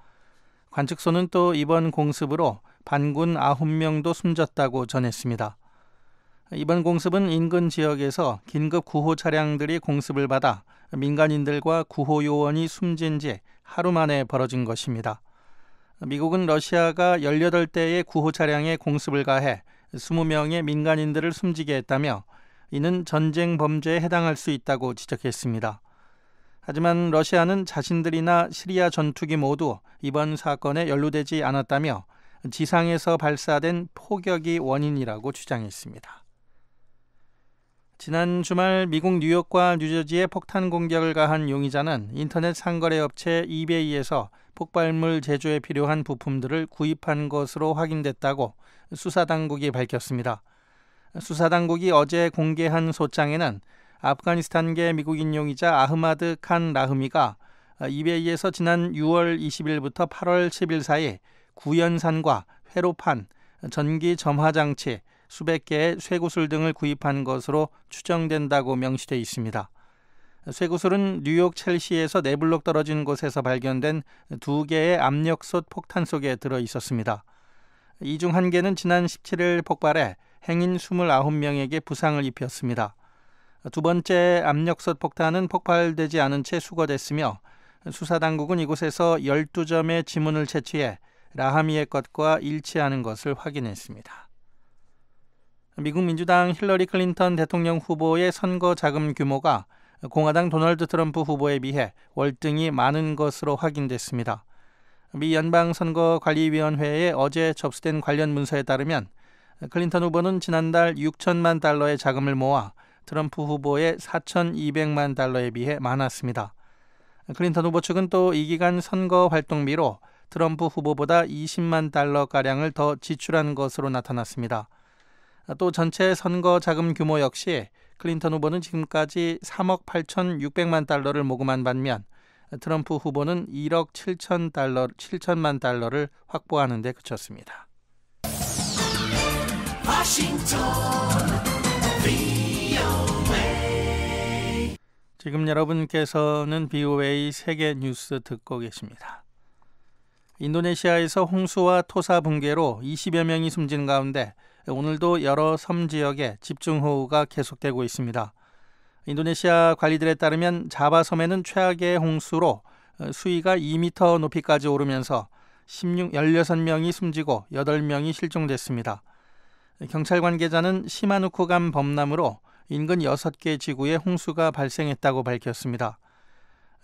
관측소는 또 이번 공습으로 반군 9명도 숨졌다고 전했습니다. 이번 공습은 인근 지역에서 긴급 구호 차량들이 공습을 받아 민간인들과 구호 요원이 숨진 지 하루 만에 벌어진 것입니다. 미국은 러시아가 18대의 구호 차량에 공습을 가해 20명의 민간인들을 숨지게 했다며 이는 전쟁 범죄에 해당할 수 있다고 지적했습니다. 하지만 러시아는 자신들이나 시리아 전투기 모두 이번 사건에 연루되지 않았다며 지상에서 발사된 포격이 원인이라고 주장했습니다. 지난 주말 미국 뉴욕과 뉴저지에 폭탄 공격을 가한 용의자는 인터넷 상거래 업체 이베이에서 폭발물 제조에 필요한 부품들을 구입한 것으로 확인됐다고 수사당국이 밝혔습니다. 수사당국이 어제 공개한 소장에는 아프가니스탄계 미국인 용의자 아흐마드 칸 라흐미가 이베이에서 지난 6월 20일부터 8월 10일 사이 구연산과 회로판, 전기 점화장치, 수백 개의 쇠구슬 등을 구입한 것으로 추정된다고 명시돼 있습니다. 쇠구슬은 뉴욕 첼시에서 4블록 떨어진 곳에서 발견된 2개의 압력솥 폭탄 속에 들어 있었습니다. 이 중 1개는 지난 17일 폭발해 행인 29명에게 부상을 입혔습니다. 두 번째 압력솥 폭탄은 폭발되지 않은 채 수거됐으며 수사당국은 이곳에서 12점의 지문을 채취해 라하미의 것과 일치하는 것을 확인했습니다. 미국 민주당 힐러리 클린턴 대통령 후보의 선거 자금 규모가 공화당 도널드 트럼프 후보에 비해 월등히 많은 것으로 확인됐습니다. 미 연방선거관리위원회에 어제 접수된 관련 문서에 따르면 클린턴 후보는 지난달 6천만 달러의 자금을 모아 트럼프 후보의 4,200만 달러에 비해 많았습니다. 클린턴 후보 측은 또 이 기간 선거 활동비로 트럼프 후보보다 20만 달러가량을 더 지출한 것으로 나타났습니다. 또 전체 선거 자금 규모 역시 클린턴 후보는 지금까지 3억 8,600만 달러를 모금한 반면 트럼프 후보는 1억 7천만 달러를 확보하는 데 그쳤습니다. 지금 여러분께서는 BOA 세계 뉴스 듣고 계십니다. 인도네시아에서 홍수와 토사 붕괴로 20여 명이 숨진 가운데 오늘도 여러 섬 지역에 집중호우가 계속되고 있습니다. 인도네시아 관리들에 따르면 자바섬에는 최악의 홍수로 수위가 2m 높이까지 오르면서 16명이 숨지고 8명이 실종됐습니다. 경찰 관계자는 시마누쿠감 범람으로 인근 6개 지구에 홍수가 발생했다고 밝혔습니다.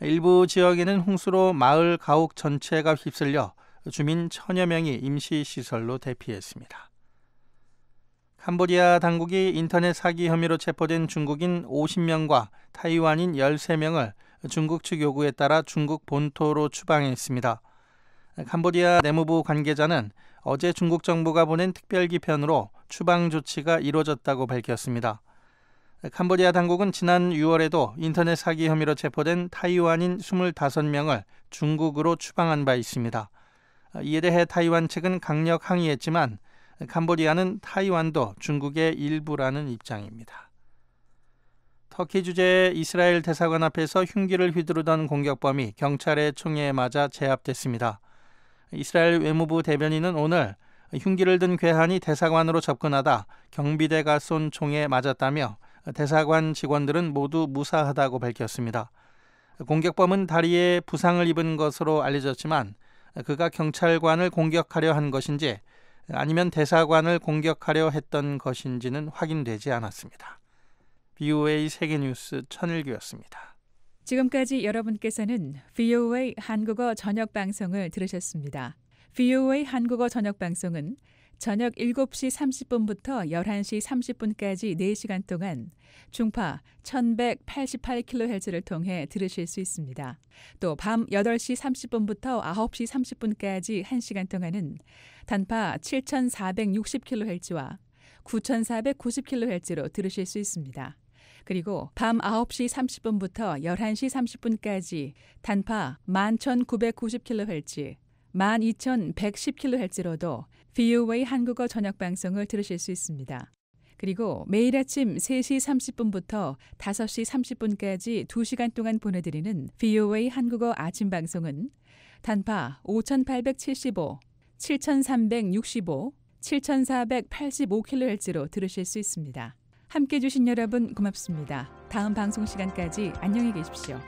일부 지역에는 홍수로 마을 가옥 전체가 휩쓸려 주민 1000여 명이 임시시설로 대피했습니다. 캄보디아 당국이 인터넷 사기 혐의로 체포된 중국인 50명과 타이완인 13명을 중국 측 요구에 따라 중국 본토로 추방했습니다. 캄보디아 내무부 관계자는 어제 중국 정부가 보낸 특별기편으로 추방 조치가 이루어졌다고 밝혔습니다. 캄보디아 당국은 지난 6월에도 인터넷 사기 혐의로 체포된 타이완인 25명을 중국으로 추방한 바 있습니다. 이에 대해 타이완 측은 강력 항의했지만 캄보디아는 타이완도 중국의 일부라는 입장입니다. 터키 주재 이스라엘 대사관 앞에서 흉기를 휘두르던 공격범이 경찰의 총에 맞아 제압됐습니다. 이스라엘 외무부 대변인은 오늘 흉기를 든 괴한이 대사관으로 접근하다 경비대가 쏜 총에 맞았다며 대사관 직원들은 모두 무사하다고 밝혔습니다. 공격범은 다리에 부상을 입은 것으로 알려졌지만 그가 경찰관을 공격하려 한 것인지 아니면 대사관을 공격하려 했던 것인지는 확인되지 않았습니다. BOA 세계뉴스 천일규였습니다. 지금까지 여러분께서는 VOA 한국어 저녁 방송을 들으셨습니다. VOA 한국어 저녁 방송은 저녁 7시 30분부터 11시 30분까지 4시간 동안 중파 1188kHz를 통해 들으실 수 있습니다. 또 밤 8시 30분부터 9시 30분까지 1시간 동안은 단파 7460kHz와 9490kHz로 들으실 수 있습니다. 그리고 밤 9시 30분부터 11시 30분까지 단파 11990kHz, 12110kHz로도 VOA 한국어 저녁 방송을 들으실 수 있습니다. 그리고 매일 아침 3시 30분부터 5시 30분까지 2시간 동안 보내드리는 VOA 한국어 아침 방송은 단파 5875, 7365, 7485kHz로 들으실 수 있습니다. 함께해 주신 여러분 고맙습니다. 다음 방송 시간까지 안녕히 계십시오.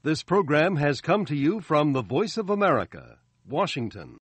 This program has come to you from the Voice of America, Washington.